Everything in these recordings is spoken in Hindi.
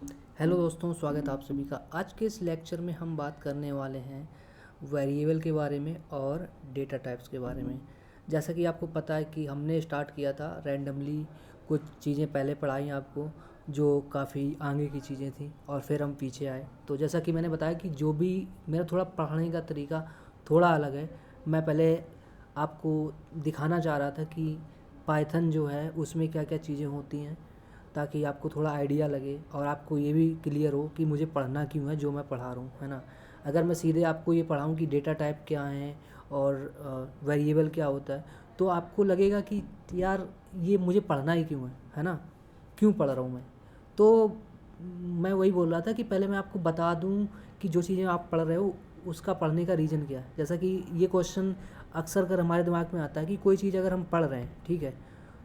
हेलो दोस्तों, स्वागत है आप सभी का। आज के इस लेक्चर में हम बात करने वाले हैं वेरिएबल के बारे में और डेटा टाइप्स के बारे में। जैसा कि आपको पता है कि हमने स्टार्ट किया था रैंडमली, कुछ चीज़ें पहले पढ़ाई आपको जो काफ़ी आगे की चीज़ें थी और फिर हम पीछे आए। तो जैसा कि मैंने बताया कि जो भी मेरा थोड़ा पढ़ाने का तरीका थोड़ा अलग है। मैं पहले आपको दिखाना चाह रहा था कि पाइथन जो है उसमें क्या क्या चीज़ें होती हैं, ताकि आपको थोड़ा आइडिया लगे और आपको ये भी क्लियर हो कि मुझे पढ़ना क्यों है जो मैं पढ़ा रहा हूँ, है ना। अगर मैं सीधे आपको ये पढ़ाऊँ कि डेटा टाइप क्या है और वेरिएबल क्या होता है, तो आपको लगेगा कि यार ये मुझे पढ़ना ही क्यों है ना, क्यों पढ़ रहा हूँ मैं। तो मैं वही बोल रहा था कि पहले मैं आपको बता दूँ कि जो चीज़ें आप पढ़ रहे हो उसका पढ़ने का रीज़न क्या है। जैसा कि ये क्वेश्चन अक्सर कर हमारे दिमाग में आता है कि कोई चीज़ अगर हम पढ़ रहे हैं, ठीक है,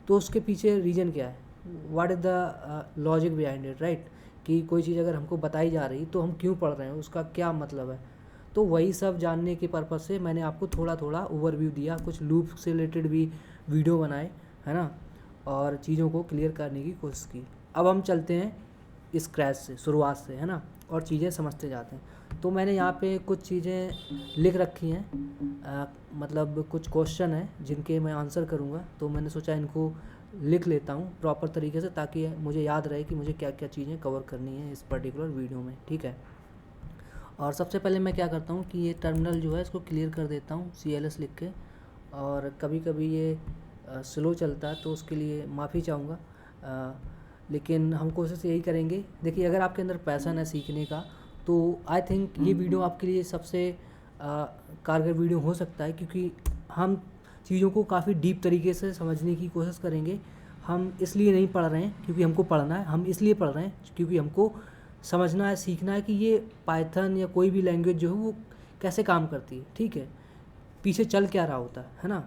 तो उसके पीछे रीज़न क्या है, what is the logic behind it, right. कि कोई चीज़ अगर हमको बताई जा रही तो हम क्यों पढ़ रहे हैं, उसका क्या मतलब है। तो वही सब जानने के पर्पज़ से मैंने आपको थोड़ा थोड़ा ओवरव्यू दिया, कुछ लूप से रिलेटेड भी वीडियो बनाए, है ना, और चीज़ों को क्लियर करने की कोशिश की। अब हम चलते हैं स्क्रैच से, शुरुआत से, है ना, और चीज़ें समझते जाते हैं। तो मैंने यहाँ पे कुछ चीज़ें लिख रखी हैं, मतलब कुछ क्वेश्चन हैं जिनके मैं आंसर करूँगा, तो मैंने सोचा इनको लिख लेता हूँ प्रॉपर तरीके से, ताकि मुझे याद रहे कि मुझे क्या क्या चीज़ें कवर करनी है इस पर्टिकुलर वीडियो में, ठीक है। और सबसे पहले मैं क्या करता हूँ कि ये टर्मिनल जो है इसको क्लियर कर देता हूँ CLS लिख के। और कभी कभी ये स्लो चलता है तो उसके लिए माफ़ी चाहूँगा, लेकिन हम कोशिश यही करेंगे। देखिए, अगर आपके अंदर पैशन है सीखने का तो आई थिंक ये वीडियो आपके लिए सबसे कारगर वीडियो हो सकता है, क्योंकि हम चीज़ों को काफ़ी डीप तरीके से समझने की कोशिश करेंगे। हम इसलिए नहीं पढ़ रहे हैं क्योंकि हमको पढ़ना है, हम इसलिए पढ़ रहे हैं क्योंकि हमको समझना है, सीखना है कि ये पाइथन या कोई भी लैंग्वेज जो है वो कैसे काम करती है, ठीक है, पीछे चल क्या रहा होता है ना।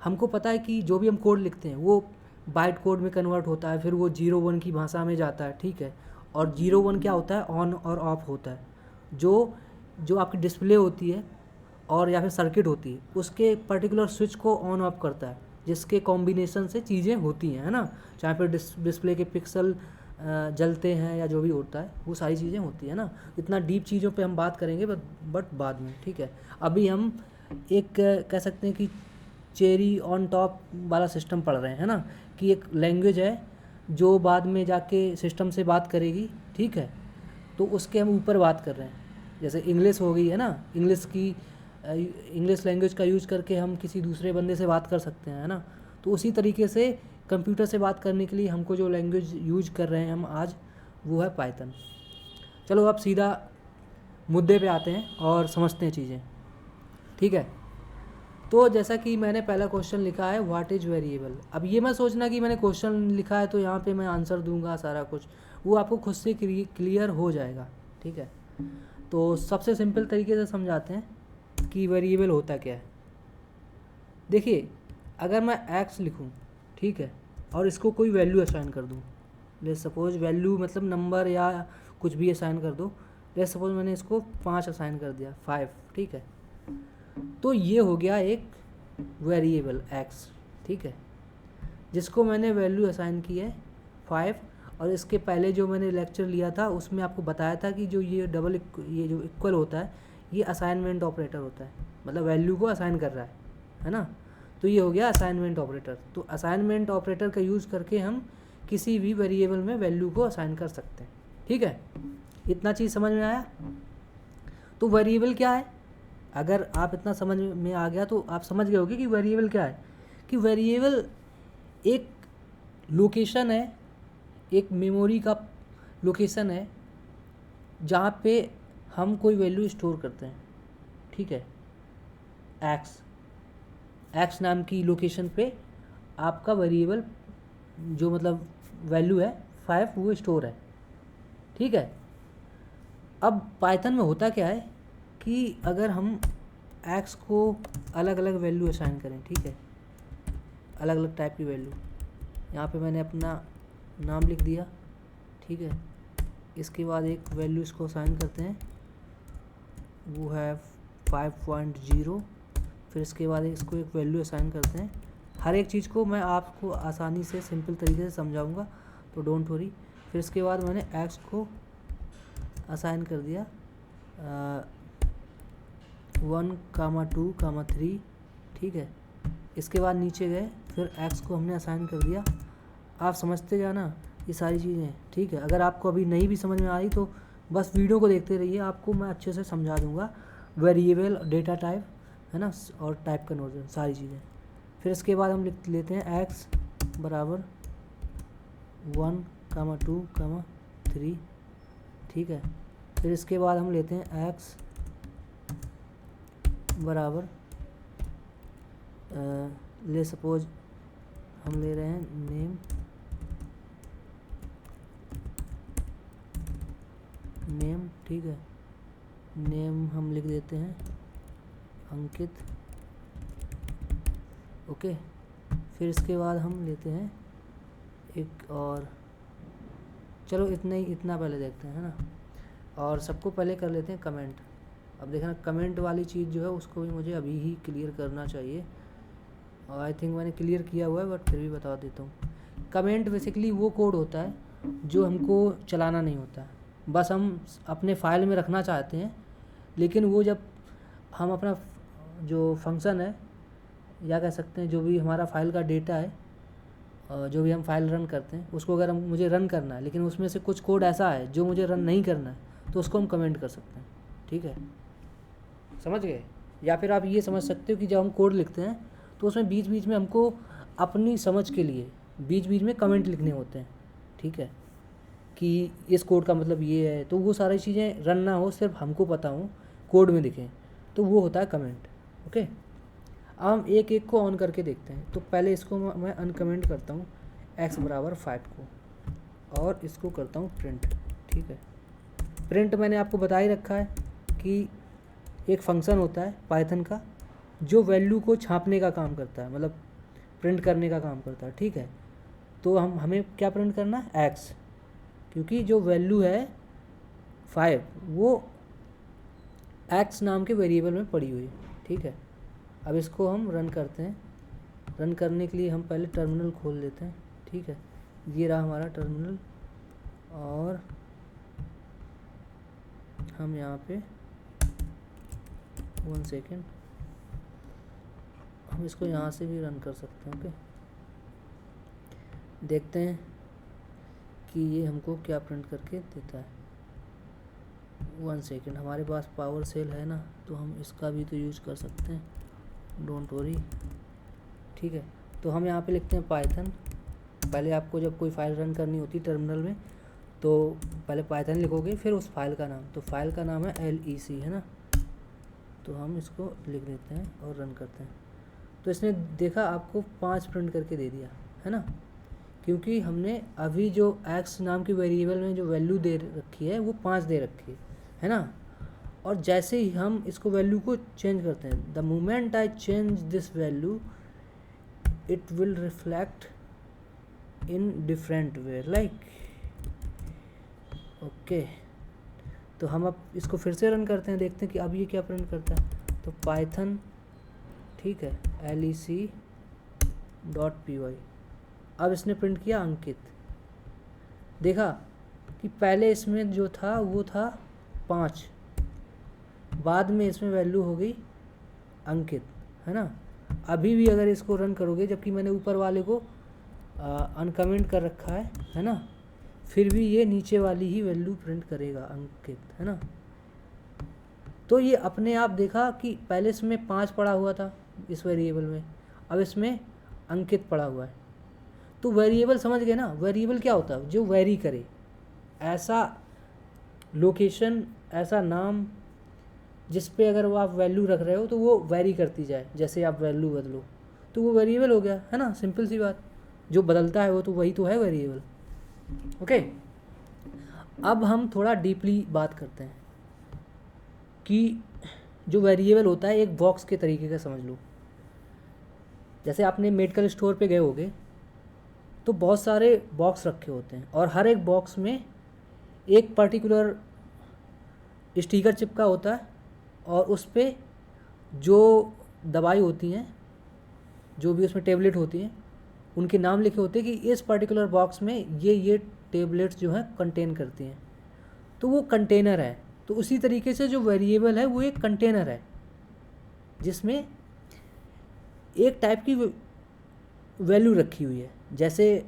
हमको पता है कि जो भी हम कोड लिखते हैं वो बाइट कोड में कन्वर्ट होता है, फिर वो 0 1 की भाषा में जाता है, ठीक है। और 0 1 क्या होता है, ऑन और ऑफ होता है। जो जो आपकी डिस्प्ले होती है और या फिर सर्किट होती है उसके पर्टिकुलर स्विच को ऑन ऑफ करता है, जिसके कॉम्बिनेशन से चीज़ें होती हैं, है ना। चाहे फिर डिस्प्ले के पिक्सल जलते हैं या जो भी होता है वो सारी चीज़ें होती है ना। इतना डीप चीज़ों पे हम बात करेंगे बट बाद में, ठीक है। अभी हम एक कह सकते हैं कि चेरी ऑन टॉप वाला सिस्टम पढ़ रहे हैं, है ना, कि एक लैंग्वेज है जो बाद में जाके सिस्टम से बात करेगी, ठीक है। तो उसके हम ऊपर बात कर रहे हैं। जैसे इंग्लिश हो गई, है ना, इंग्लिश लैंग्वेज का यूज़ करके हम किसी दूसरे बंदे से बात कर सकते हैं, है ना। तो उसी तरीके से कंप्यूटर से बात करने के लिए हमको जो लैंग्वेज यूज कर रहे हैं हम आज, वो है पाइथन। चलो अब सीधा मुद्दे पे आते हैं और समझते हैं चीज़ें, ठीक है। तो जैसा कि मैंने पहला क्वेश्चन लिखा है, व्हाट इज़ वेरिएबल। अब ये मत सोचना कि मैंने क्वेश्चन लिखा है तो यहाँ पे मैं आंसर दूंगा सारा कुछ, वो आपको खुद से क्लियर हो जाएगा, ठीक है। तो सबसे सिंपल तरीके से समझाते हैं कि वेरिएबल होता क्या है। देखिए, अगर मैं एक्स लिखूं, ठीक है, और इसको कोई वैल्यू असाइन कर दूं, लेट्स सपोज वैल्यू मतलब नंबर या कुछ भी असाइन कर दो। लेट्स सपोज मैंने इसको 5 असाइन कर दिया, 5, ठीक है। तो ये हो गया एक वेरिएबल एक्स, ठीक है, जिसको मैंने वैल्यू असाइन की है 5। और इसके पहले जो मैंने लेक्चर लिया था उसमें आपको बताया था कि जो ये ये जो इक्वल होता है ये असाइनमेंट ऑपरेटर होता है, मतलब वैल्यू को असाइन कर रहा है ना। तो ये हो गया असाइनमेंट ऑपरेटर। तो असाइनमेंट ऑपरेटर का यूज़ करके हम किसी भी वेरिएबल में वैल्यू को असाइन कर सकते हैं, ठीक है। इतना चीज़ समझ में आया। तो वेरिएबल क्या है, अगर आप इतना समझ में आ गया तो आप समझ गए होगे कि वेरिएबल क्या है। कि वेरिएबल एक लोकेशन है, एक मेमोरी का लोकेशन है जहाँ पे हम कोई वैल्यू स्टोर करते हैं, ठीक है। एक्स एक्स नाम की लोकेशन पे आपका वेरिएबल जो मतलब वैल्यू है 5 वो स्टोर है, ठीक है। अब पाइथन में होता क्या है कि अगर हम एक्स को अलग अलग वैल्यू असाइन करें, ठीक है, अलग अलग टाइप की वैल्यू, यहाँ पे मैंने अपना नाम लिख दिया, ठीक है। इसके बाद एक वैल्यू इसको असाइन करते हैं, वो है 5.0। फिर इसके बाद इसको एक वैल्यू असाइन करते हैं। हर एक चीज़ को मैं आपको आसानी से सिंपल तरीके से समझाऊंगा, तो डोंट वरी। फिर इसके बाद मैंने x को असाइन कर दिया 1,2,3, ठीक है। इसके बाद नीचे गए, फिर x को हमने असाइन कर दिया। आप समझते जाना ये सारी चीज़ें, ठीक है। अगर आपको अभी नहीं भी समझ में आ रही तो बस वीडियो को देखते रहिए, आपको मैं अच्छे से समझा दूंगा। वेरिएबल, डेटा टाइप, है ना, और टाइप कन्वर्जन, सारी चीज़ें। फिर इसके बाद हम लिख लेते हैं x बराबर 1,2,3, ठीक है। फिर इसके बाद हम लेते हैं x बराबर ले सपोज हम ले रहे हैं नेम, ठीक है। नेम हम लिख देते हैं अंकित, ओके। फिर इसके बाद हम लेते हैं एक और, चलो इतना पहले देखते हैं, है ना। और सबको पहले कर लेते हैं कमेंट। अब देखना कमेंट वाली चीज़ जो है उसको भी मुझे अभी ही क्लियर करना चाहिए। और आई थिंक मैंने क्लियर किया हुआ है, बट फिर भी बता देता हूँ। कमेंट बेसिकली वो कोड होता है जो हमको चलाना नहीं होता है, बस हम अपने फाइल में रखना चाहते हैं। लेकिन वो जब हम अपना जो फंक्शन है, या कह सकते हैं जो भी हमारा फाइल का डेटा है, जो भी हम फाइल रन करते हैं, उसको अगर मुझे रन करना है, लेकिन उसमें से कुछ कोड ऐसा है जो मुझे रन नहीं करना है, तो उसको हम कमेंट कर सकते हैं, ठीक है। समझ गए? या फिर आप ये समझ सकते हो कि जब हम कोड लिखते हैं तो उसमें बीच बीच में हमको अपनी समझ के लिए बीच बीच में कमेंट लिखने होते हैं, ठीक है, कि इस कोड का मतलब ये है। तो वो सारी चीज़ें रन ना हो, सिर्फ हमको पता हो, कोड में दिखें, तो वो होता है कमेंट, ओके। अब हम एक एक को ऑन करके देखते हैं। तो पहले इसको मैं अनकमेंट करता हूँ x बराबर 5 को, और इसको करता हूँ प्रिंट, ठीक है। प्रिंट मैंने आपको बता ही रखा है कि एक फंक्शन होता है पाइथन का जो वैल्यू को छापने का काम करता है, मतलब प्रिंट करने का काम करता है, ठीक है। तो हमें क्या प्रिंट करना है, x, क्योंकि जो वैल्यू है 5 वो x नाम के वेरिएबल में पड़ी हुई है, ठीक है। अब इसको हम रन करते हैं। रन करने के लिए हम पहले टर्मिनल खोल लेते हैं, ठीक है। ये रहा हमारा टर्मिनल, और हम यहाँ पे 1 सेकेंड, हम इसको यहाँ से भी रन कर सकते हैं, ओके। देखते हैं कि ये हमको क्या प्रिंट करके देता है। 1 सेकेंड, हमारे पास पावर सेल है ना, तो हम इसका भी तो यूज कर सकते हैं, डोंट वरी, ठीक है। तो हम यहाँ पे लिखते हैं पाइथन। पहले आपको जब कोई फाइल रन करनी होती है टर्मिनल में, तो पहले पाइथन लिखोगे, फिर उस फाइल का नाम, तो फाइल का नाम है LEC, है ना। तो हम इसको लिख देते हैं और रन करते हैं। तो इसने देखा आपको 5 प्रिंट करके दे दिया, है ना, क्योंकि हमने अभी जो x नाम की वेरिएबल में जो वैल्यू दे रखी है वो 5 दे रखी है ना। और जैसे ही हम इसको वैल्यू को चेंज करते हैं, the moment I change this value it will reflect in different way, like, okay. तो हम अब इसको फिर से रन करते हैं, देखते हैं कि अब ये क्या प्रिंट करता है। तो पाइथन, ठीक है, lec.py, अब इसने प्रिंट किया अंकित। देखा कि पहले इसमें जो था वो था 5, बाद में इसमें वैल्यू हो गई अंकित, है ना। अभी भी अगर इसको रन करोगे, जबकि मैंने ऊपर वाले को अनकमेंट कर रखा है ना, फिर भी ये नीचे वाली ही वैल्यू प्रिंट करेगा, अंकित, है ना। तो ये अपने आप देखा कि पहले इसमें 5 पड़ा हुआ था इस वेरिएबल में, अब इसमें अंकित पड़ा हुआ है। तो वेरिएबल समझ गए ना, वेरिएबल क्या होता है, जो वेरी करे, ऐसा लोकेशन, ऐसा नाम जिस पे अगर वो आप वैल्यू रख रहे हो तो वो वेरी करती जाए, जैसे आप वैल्यू बदलो तो वो वेरिएबल हो गया, है ना। सिंपल सी बात, जो बदलता है वो तो वही तो है वेरिएबल, ओके। अब हम थोड़ा डीपली बात करते हैं कि जो वेरिएबल होता है एक बॉक्स के तरीके का समझ लो। जैसे आपने मेडिकल स्टोर पे गए होगे तो बहुत सारे बॉक्स रखे होते हैं, और हर एक बॉक्स में एक पर्टिकुलर स्टिकर चिपका होता है, और उस पर जो दवाई होती हैं, जो भी उसमें टेबलेट होती हैं, उनके नाम लिखे होते हैं कि इस पर्टिकुलर बॉक्स में ये टेबलेट्स जो हैं कंटेन करती हैं, तो वो कंटेनर है। तो उसी तरीके से जो वेरिएबल है वो एक कंटेनर है जिसमें एक टाइप की वैल्यू रखी हुई है। जैसे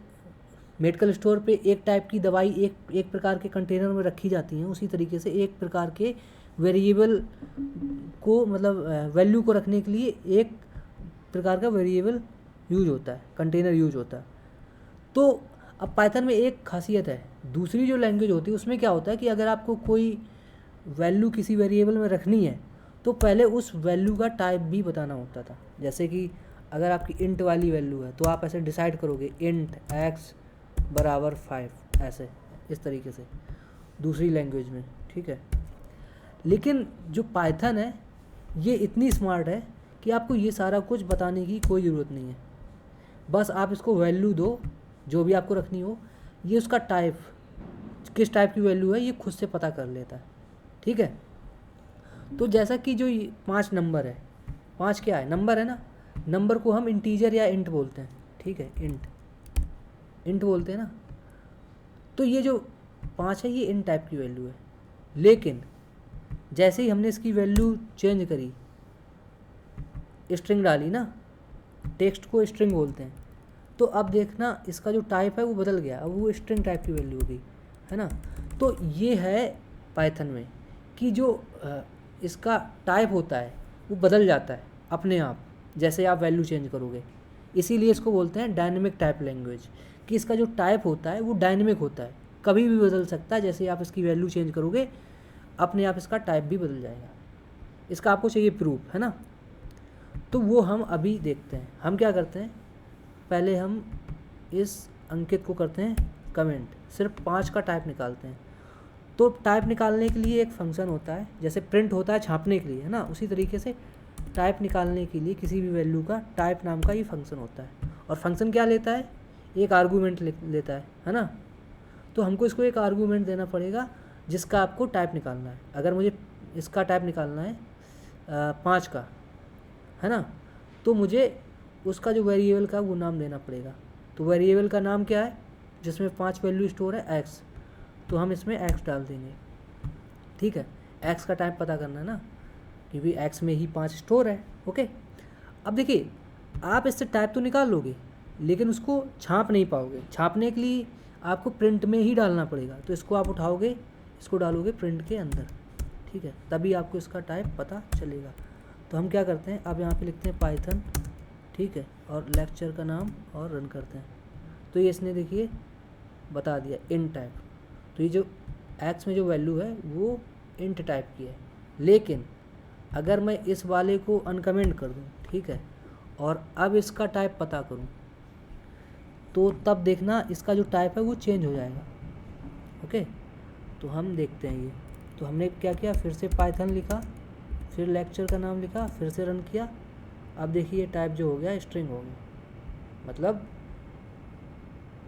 मेडिकल स्टोर पे एक टाइप की दवाई एक प्रकार के कंटेनर में रखी जाती हैं, उसी तरीके से एक प्रकार के वेरिएबल को मतलब वैल्यू को रखने के लिए एक प्रकार का वेरिएबल यूज होता है, कंटेनर यूज होता है। तो अब पाइथन में एक खासियत है, दूसरी जो लैंग्वेज होती है उसमें क्या होता है कि अगर आपको कोई वैल्यू किसी वेरिएबल में रखनी है तो पहले उस वैल्यू का टाइप भी बताना होता था। जैसे कि अगर आपकी इंट वाली वैल्यू है तो आप ऐसे डिसाइड करोगे इंट x बराबर 5, ऐसे इस तरीके से दूसरी लैंग्वेज में, ठीक है। लेकिन जो पाइथन है ये इतनी स्मार्ट है कि आपको ये सारा कुछ बताने की कोई ज़रूरत नहीं है। बस आप इसको वैल्यू दो जो भी आपको रखनी हो, ये उसका टाइप किस टाइप की वैल्यू है ये खुद से पता कर लेता है, ठीक है। तो जैसा कि जो 5 नंबर है, 5 क्या है, नंबर है ना, नंबर को हम इंटीजर या इंट बोलते हैं, ठीक है, इंट बोलते हैं ना। तो ये जो 5 है ये इन टाइप की वैल्यू है। लेकिन जैसे ही हमने इसकी वैल्यू चेंज करी, स्ट्रिंग डाली ना, टेक्स्ट को स्ट्रिंग बोलते हैं, तो अब देखना इसका जो टाइप है वो बदल गया, अब वो स्ट्रिंग टाइप की वैल्यू हो गई, है ना। तो ये है पाइथन में कि जो इसका टाइप होता है वो बदल जाता है अपने आप जैसे आप वैल्यू चेंज करोगे। इसीलिए इसको बोलते हैं डायनेमिक टाइप लैंग्वेज, कि इसका जो टाइप होता है वो डायनेमिक होता है, कभी भी बदल सकता है। जैसे आप इसकी वैल्यू चेंज करोगे अपने आप इसका टाइप भी बदल जाएगा। इसका आपको चाहिए प्रूफ, है ना। तो वो हम अभी देखते हैं। हम क्या करते हैं, पहले हम इस अंकित को करते हैं कमेंट, सिर्फ 5 का टाइप निकालते हैं। तो टाइप निकालने के लिए एक फंक्शन होता है, जैसे प्रिंट होता है छापने के लिए, है ना, उसी तरीके से टाइप निकालने के लिए किसी भी वैल्यू का टाइप नाम का ही फंक्शन होता है। और फंक्शन क्या लेता है, एक आर्गूमेंट लेता है ना। तो हमको इसको एक आर्गूमेंट देना पड़ेगा जिसका आपको टाइप निकालना है। अगर मुझे इसका टाइप निकालना है 5 का, है ना, तो मुझे उसका जो वेरिएबल का वो नाम देना पड़ेगा। तो वेरिएबल का नाम क्या है जिसमें 5 वैल्यू स्टोर है, x, तो हम इसमें x डाल देंगे, ठीक है। x का टाइप पता करना है ना, क्योंकि x में ही 5 स्टोर है, ओके। अब देखिए आप इससे टाइप तो निकाल लोगे लेकिन उसको छाप नहीं पाओगे। छापने के लिए आपको प्रिंट में ही डालना पड़ेगा। तो इसको आप उठाओगे, इसको डालोगे प्रिंट के अंदर, ठीक है, तभी आपको इसका टाइप पता चलेगा। तो हम क्या करते हैं, अब यहाँ पे लिखते हैं पाइथन, ठीक है, और लेक्चर का नाम और रन करते हैं। तो ये इसने देखिए बता दिया इंट टाइप। तो ये जो x में जो वैल्यू है वो इंट टाइप की है। लेकिन अगर मैं इस वाले को अनकमेंट कर दूं, ठीक है, और अब इसका टाइप पता करूं, तो तब देखना इसका जो टाइप है वो चेंज हो जाएगा, ओके। तो हम देखते हैं ये। तो हमने क्या किया, फिर से पाइथन लिखा, फिर लेक्चर का नाम लिखा, फिर से रन किया। अब देखिए टाइप जो हो गया स्ट्रिंग हो गया। मतलब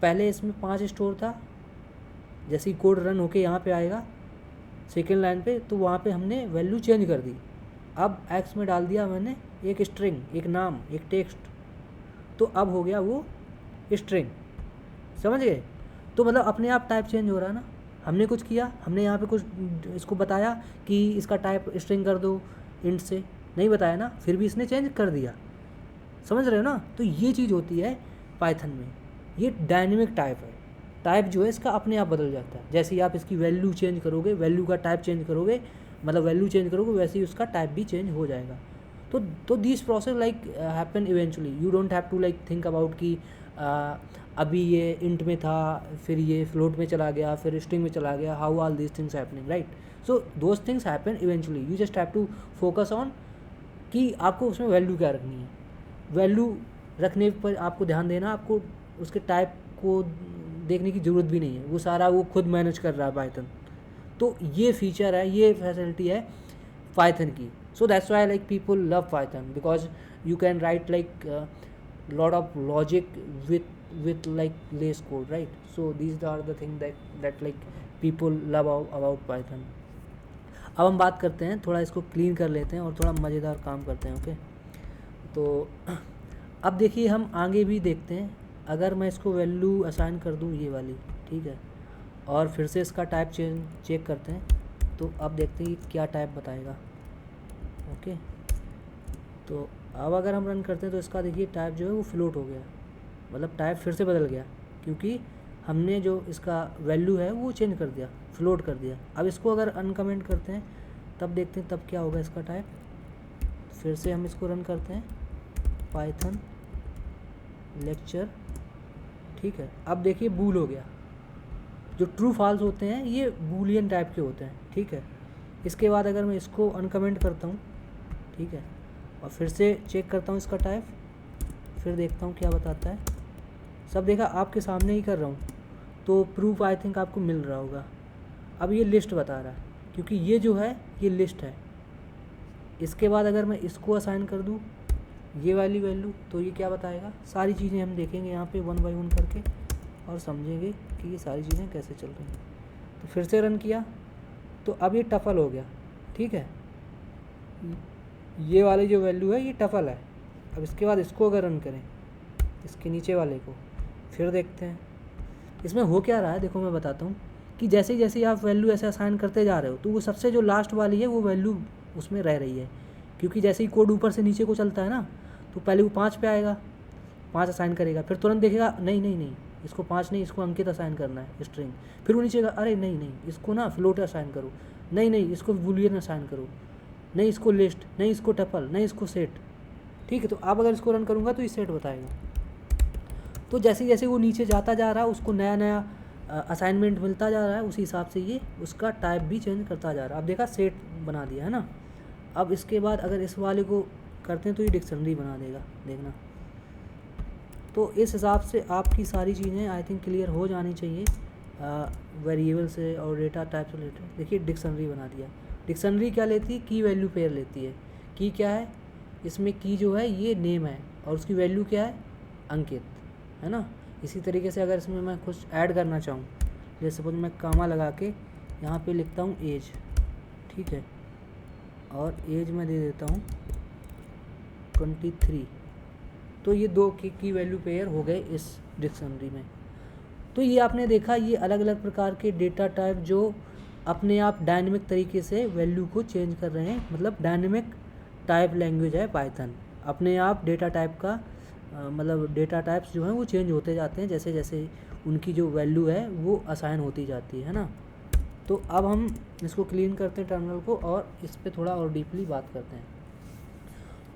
पहले इसमें 5 स्टोर था, जैसे ही कोड रन होके यहाँ पे आएगा सेकेंड लाइन पे, तो वहाँ पे हमने वैल्यू चेंज कर दी। अब x में डाल दिया मैंने एक स्ट्रिंग, एक नाम, एक टेक्स्ट, तो अब हो गया वो स्ट्रिंग, समझ गए। तो मतलब अपने आप टाइप चेंज हो रहा है ना। हमने कुछ किया, हमने यहाँ पे कुछ इसको बताया कि इसका टाइप स्ट्रिंग कर दो इंट से, नहीं बताया ना, फिर भी इसने चेंज कर दिया, समझ रहे हो ना। तो ये चीज़ होती है पाइथन में, ये डायनेमिक टाइप है। टाइप जो है इसका अपने आप बदल जाता है। जैसे ही आप इसकी वैल्यू चेंज करोगे, वैल्यू का टाइप चेंज करोगे, मतलब वैल्यू चेंज करोगे, वैसे ही उसका टाइप भी चेंज हो जाएगा। तो this process like happen eventually, you don't have to like think about कि अभी ये इंट में था, फिर ये फ्लोट में चला गया, फिर स्ट्रिंग में चला गया, how all this things happening, right. So those things happen eventually, you just have to focus on कि आपको उसमें वैल्यू क्या रखनी है। वैल्यू रखने पर आपको ध्यान देना, आपको उसके टाइप को देखने की ज़रूरत भी नहीं है, वो सारा वो खुद मैनेज कर रहा है पाइथन। तो ये फीचर है, ये फैसिलिटी है पाइथन की। So that's why like people love Python, because you can write like lot of logic with like less code, right? So these are the thing that like people love about Python. अब हम बात करते हैं, थोड़ा इसको क्लीन कर लेते हैं और थोड़ा मज़ेदार काम करते हैं, ओके। तो अब देखिए हम आगे भी देखते हैं। अगर मैं इसको वैल्यू असाइन कर दूं ये वाली, ठीक है, और फिर से इसका टाइप चेक करते हैं। तो अब देखते हैं क्या टाइप बताएगा। ओके, तो अब अगर हम रन करते हैं तो इसका देखिए टाइप जो है वो फ्लोट हो गया, मतलब टाइप फिर से बदल गया, क्योंकि हमने जो इसका वैल्यू है वो चेंज कर दिया, फ्लोट कर दिया। अब इसको अगर अनकमेंट करते हैं तब देखते हैं तब क्या होगा इसका टाइप। फिर से हम इसको रन करते हैं, पाइथन लेक्चर, ठीक है। अब देखिए बूल हो गया। जो ट्रू फॉल्स होते हैं ये बूलियन टाइप के होते हैं, ठीक है। इसके बाद अगर मैं इसको अनकमेंट करता हूँ, ठीक है, और फिर से चेक करता हूँ इसका टाइप, फिर देखता हूँ क्या बताता है। सब देखा आपके सामने ही कर रहा हूँ, तो प्रूफ आई थिंक आपको मिल रहा होगा। अब ये लिस्ट बता रहा है, क्योंकि ये जो है ये लिस्ट है। इसके बाद अगर मैं इसको असाइन कर दूँ ये वाली वैल्यू, तो ये क्या बताएगा। सारी चीज़ें हम देखेंगे यहाँ पे 1 बाय 1 करके और समझेंगे कि ये सारी चीज़ें कैसे चल रही हैं। तो फिर से रन किया तो अब ये टफल हो गया, ठीक है। ये वाली जो वैल्यू है ये टफल है। अब इसके बाद इसको अगर रन करें, इसके नीचे वाले को, फिर देखते हैं इसमें हो क्या रहा है। देखो मैं बताता हूँ कि जैसे जैसे आप वैल्यू ऐसे असाइन करते जा रहे हो तो वो सबसे जो लास्ट वाली है वो वैल्यू उसमें रह रही है, क्योंकि जैसे ही कोड ऊपर से नीचे को चलता है ना, तो पहले वो 5 पे आएगा, 5 असाइन करेगा, फिर तुरंत देखेगा नहीं नहीं नहीं इसको 5 नहीं, इसको अंकित असाइन करना है स्ट्रिंग। फिर वो नीचे का अरे नहीं नहीं इसको ना फ्लोट असाइन करो, नहीं नहीं इसको बूलियन असाइन करो, नहीं इसको लिस्ट, नहीं इसको टपल, नहीं इसको सेट, ठीक है। तो अब अगर इसको रन करूँगा तो ये सेट बताएगा। तो जैसे जैसे वो नीचे जाता जा रहा है उसको नया नया असाइनमेंट मिलता जा रहा है, उसी हिसाब से ये उसका टाइप भी चेंज करता जा रहा है। अब देखा सेट बना दिया है ना। अब इसके बाद अगर इस वाले को करते हैं तो ये डिक्शनरी बना देगा, देखना। तो इस हिसाब से आपकी सारी चीज़ें आई थिंक क्लियर हो जानी चाहिए वेरिएबल से और डेटा टाइप से रिलेटेड। देखिए डिक्शनरी बना दिया। डिक्शनरी क्या लेती है, की वैल्यू पेयर लेती है। की क्या है, इसमें की जो है ये नेम है और उसकी वैल्यू क्या है, अंकित, है ना। इसी तरीके से अगर इसमें मैं कुछ ऐड करना चाहूँ, जैसे सपोज मैं कामा लगा के यहाँ पे लिखता हूँ एज, ठीक है, और एज में दे देता हूँ 23, तो ये 2 की वैल्यू पेयर हो गए इस डिक्शनरी में। तो ये आपने देखा ये अलग अलग प्रकार के डेटा टाइप जो अपने आप डायनेमिक तरीके से वैल्यू को चेंज कर रहे हैं, मतलब डायनेमिक टाइप लैंग्वेज है पाइथन। अपने आप डेटा टाइप का मतलब डेटा टाइप्स जो हैं वो चेंज होते जाते हैं जैसे जैसे उनकी जो वैल्यू है वो असाइन होती जाती है ना। तो अब हम इसको क्लीन करते हैं टर्मिनल को और इस पर थोड़ा और डीपली बात करते हैं।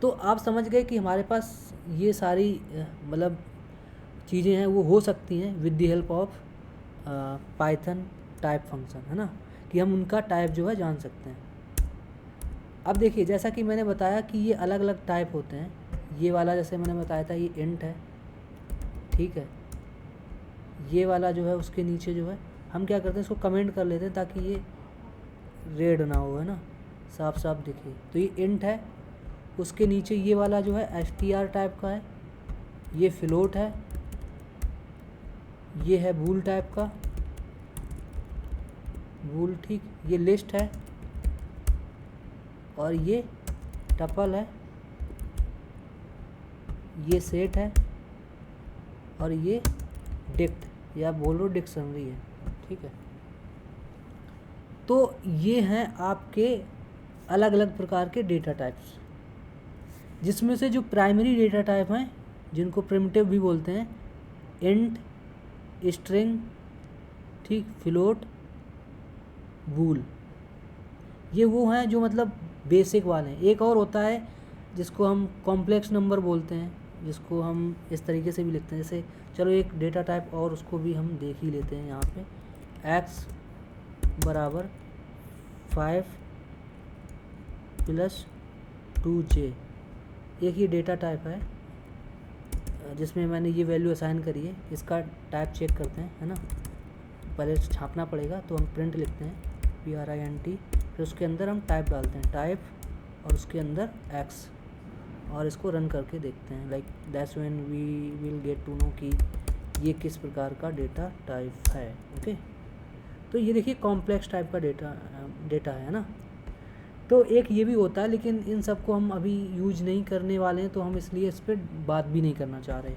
तो आप समझ गए कि हमारे पास ये सारी मतलब चीज़ें हैं वो हो सकती हैं with the help of Python type function, है ना, कि हम उनका टाइप जो है जान सकते हैं। अब देखिए जैसा कि मैंने बताया कि ये अलग अलग टाइप होते हैं। ये वाला जैसे मैंने बताया था ये इंट है, ठीक है। ये वाला जो है उसके नीचे जो है हम क्या करते हैं इसको कमेंट कर लेते हैं ताकि ये रेड ना हो, है ना, साफ साफ दिखे। तो ये इंट है, उसके नीचे ये वाला जो है str टाइप का है, ये फ्लोट है, ये है बूल टाइप का, बूल, ठीक, ये लिस्ट है, और ये टपल है, ये सेट है, और ये डिक्ट या बोलो डिक्शनरी है, ठीक है। तो ये हैं आपके अलग अलग प्रकार के डेटा टाइप्स, जिसमें से जो प्राइमरी डेटा टाइप हैं जिनको प्रिमिटिव भी बोलते हैं, इंट, स्ट्रिंग, ठीक, फ्लोट, बूल, ये वो हैं जो मतलब बेसिक वाले हैं। एक और होता है जिसको हम कॉम्प्लेक्स नंबर बोलते हैं, जिसको हम इस तरीके से भी लिखते हैं। जैसे चलो एक डेटा टाइप और उसको भी हम देख ही लेते हैं यहाँ पे, x बराबर 5 + 2j, एक ही डेटा टाइप है जिसमें मैंने ये वैल्यू असाइन करी है। इसका टाइप चेक करते हैं, है ना, पहले छापना पड़ेगा तो हम प्रिंट लिखते हैं print, फिर उसके अंदर हम टाइप डालते हैं टाइप और उसके अंदर x, और इसको रन करके देखते हैं। Like that's when we will get to know कि ये किस प्रकार का डेटा टाइप है। ओके, तो ये देखिए कॉम्प्लेक्स टाइप का डेटा है ना। तो एक ये भी होता है, लेकिन इन सब को हम अभी यूज नहीं करने वाले हैं, तो हम इसलिए इस पर बात भी नहीं करना चाह रहे,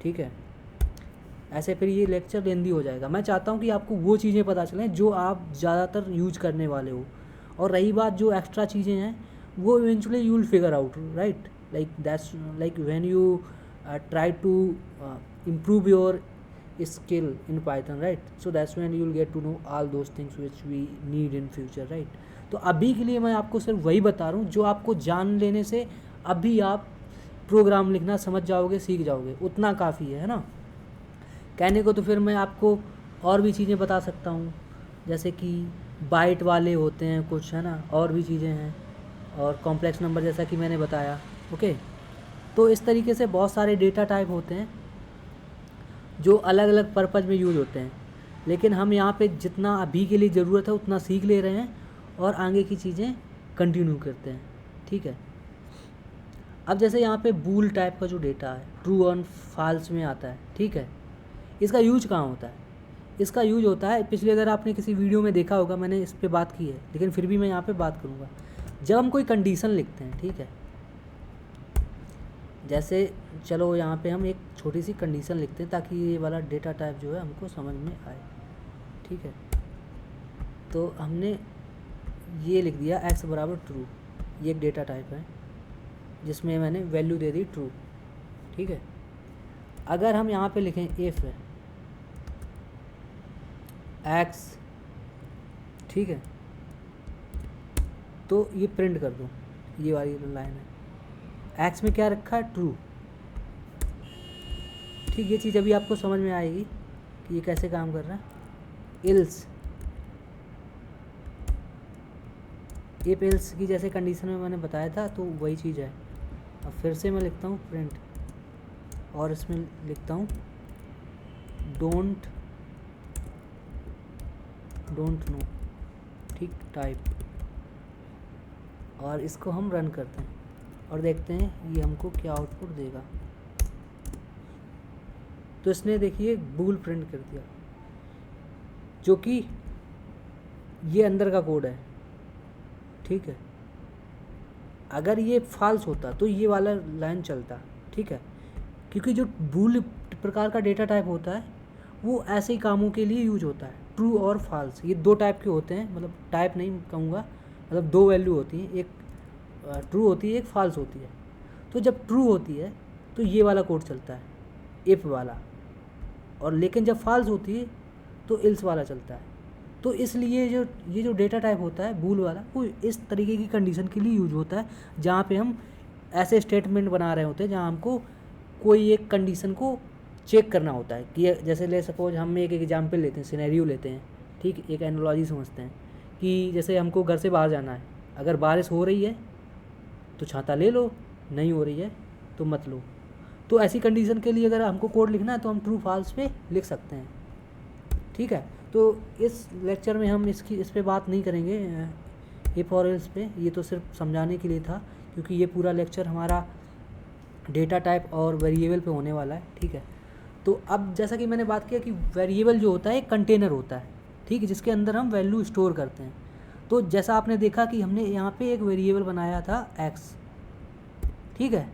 ठीक है। ऐसे फिर ये लेक्चर लेंदी हो जाएगा। मैं चाहता हूँ कि आपको वो चीज़ें पता चलें जो आप ज़्यादातर यूज करने वाले हो, और रही बात जो एक्स्ट्रा चीज़ें हैं वो eventually you will figure out, right? Like that's like when you try to improve your skill in Python, right? So that's when you will get to know all those things which we need in future, right? तो अभी के लिए मैं आपको सिर्फ वही बता रहा हूँ जो आपको जान लेने से अभी आप प्रोग्राम लिखना समझ जाओगे, सीख जाओगे, उतना काफ़ी है ना। कहने को तो फिर मैं आपको और भी चीज़ें बता सकता हूँ, जैसे कि बाइट वाले होते हैं कुछ, है ना, और भी चीज़ें हैं, और कॉम्प्लेक्स नंबर जैसा कि मैंने बताया। ओके, तो इस तरीके से बहुत सारे डेटा टाइप होते हैं जो अलग अलग पर्पज़ में यूज़ होते हैं, लेकिन हम यहाँ पे जितना अभी के लिए ज़रूरत है उतना सीख ले रहे हैं और आगे की चीज़ें कंटिन्यू करते हैं, ठीक है। अब जैसे यहाँ पे बूल टाइप का जो डेटा है, ट्रू और फॉल्स में आता है, ठीक है। इसका यूज कहाँ होता है? इसका यूज होता है, पिछले अगर आपने किसी वीडियो में देखा होगा, मैंने इस पर बात की है, लेकिन फिर भी मैं यहाँ पे बात करूँगा। जब हम कोई कंडीशन लिखते हैं, ठीक है, जैसे चलो यहाँ पे हम एक छोटी सी कंडीशन लिखते हैं ताकि ये वाला डेटा टाइप जो है हमको समझ में आए, ठीक है। तो हमने ये लिख दिया x बराबर ट्रू, ये एक डेटा टाइप है जिसमें मैंने वैल्यू दे दी ट्रू, ठीक है। अगर हम यहाँ पे लिखें इफ़ x, ठीक है, तो ये प्रिंट कर दो, ये वाली लाइन है, एक्स में क्या रखा है? ट्रू, ठीक। ये चीज़ अभी आपको समझ में आएगी कि ये कैसे काम कर रहा है। इल्स, इफ एल्स की जैसे कंडीशन में मैंने बताया था, तो वही चीज़ है। अब फिर से मैं लिखता हूँ प्रिंट, और इसमें लिखता हूँ डोंट नो, ठीक, टाइप, और इसको हम रन करते हैं और देखते हैं ये हमको क्या आउटपुट देगा। तो इसने देखिए बूल प्रिंट कर दिया, जो कि ये अंदर का कोड है, ठीक है। अगर ये फॉल्स होता तो ये वाला लाइन चलता, ठीक है, क्योंकि जो बूल प्रकार का डेटा टाइप होता है वो ऐसे ही कामों के लिए यूज होता है। ट्रू और फॉल्स, ये दो टाइप के होते हैं, मतलब टाइप नहीं कहूँगा, मतलब दो वैल्यू होती हैं, एक ट्रू होती है, एक फॉल्स होती है। तो जब ट्रू होती है तो ये वाला कोड चलता है, इफ वाला, और लेकिन जब फॉल्स होती है तो इल्स वाला चलता है। तो इसलिए ये जो डेटा टाइप होता है बूल वाला, वो इस तरीके की कंडीशन के लिए यूज होता है, जहाँ पे हम ऐसे स्टेटमेंट बना रहे होते हैं जहाँ हमको कोई एक कंडीशन को चेक करना होता है। कि जैसे ले सपोज हम एक एग्जाम्पल लेते हैं, सिनेरियो लेते हैं, ठीक, एक एनालॉजी समझते हैं कि जैसे हमको घर से बाहर जाना है, अगर बारिश हो रही है तो छाता ले लो, नहीं हो रही है तो मत लो। तो ऐसी कंडीशन के लिए अगर हमको कोड लिखना है तो हम ट्रू फॉल्स पे लिख सकते हैं, ठीक है। तो इस लेक्चर में हम इस पे बात नहीं करेंगे इफ और एल्स पे, ये तो सिर्फ समझाने के लिए था, क्योंकि ये पूरा लेक्चर हमारा डेटा टाइप और वेरिएबल पे होने वाला है, ठीक है। तो अब जैसा कि मैंने बात किया कि वेरिएबल जो होता है एक कंटेनर होता है, ठीक है, जिसके अंदर हम वैल्यू स्टोर करते हैं। तो जैसा आपने देखा कि हमने यहाँ पे एक वेरिएबल बनाया था x, ठीक है,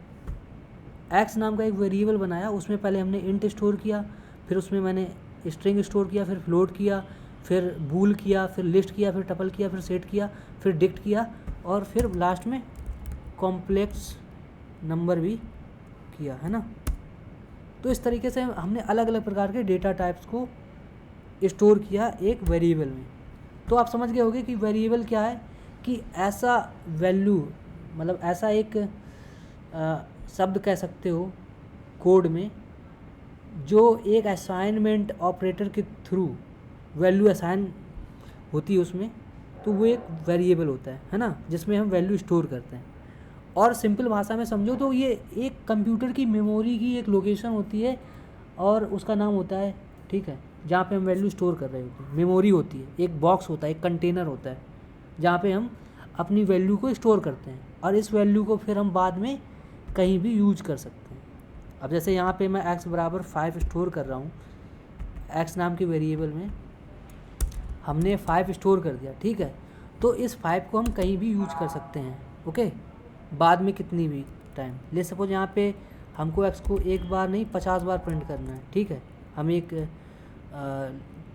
x नाम का एक वेरिएबल बनाया, उसमें पहले हमने इंट स्टोर किया, फिर उसमें मैंने स्ट्रिंग स्टोर किया, फिर फ्लोट किया, फिर बूल किया, फिर लिस्ट किया, फिर टपल किया, फिर सेट किया, फिर डिक्ट किया, और फिर लास्ट में कॉम्प्लेक्स नंबर भी किया, है ना। तो इस तरीके से हमने अलग अलग प्रकार के डेटा टाइप्स को स्टोर किया एक वेरिएबल में। तो आप समझ गए होंगे कि वेरिएबल क्या है, कि ऐसा वैल्यू, मतलब ऐसा एक शब्द कह सकते हो कोड में जो एक असाइनमेंट ऑपरेटर के थ्रू वैल्यू असाइन होती है उसमें, तो वो एक वेरिएबल होता है ना, जिसमें हम वैल्यू स्टोर करते हैं। और सिंपल भाषा में समझो तो ये एक कंप्यूटर की मेमोरी की एक लोकेशन होती है और उसका नाम होता है, ठीक है, जहाँ पे हम वैल्यू स्टोर कर रहे होते हैं। मेमोरी होती है, एक बॉक्स होता है, एक कंटेनर होता है जहाँ पे हम अपनी वैल्यू को स्टोर करते हैं, और इस वैल्यू को फिर हम बाद में कहीं भी यूज कर सकते हैं। अब जैसे यहाँ पे मैं x बराबर 5 स्टोर कर रहा हूँ, x नाम की वेरिएबल में हमने 5 स्टोर कर दिया, ठीक है। तो इस 5 को हम कहीं भी यूज कर सकते हैं, ओके, बाद में कितनी भी टाइम। ले सपोज यहाँ पे हमको x को एक बार नहीं 50 बार प्रिंट करना है, ठीक है, हम एक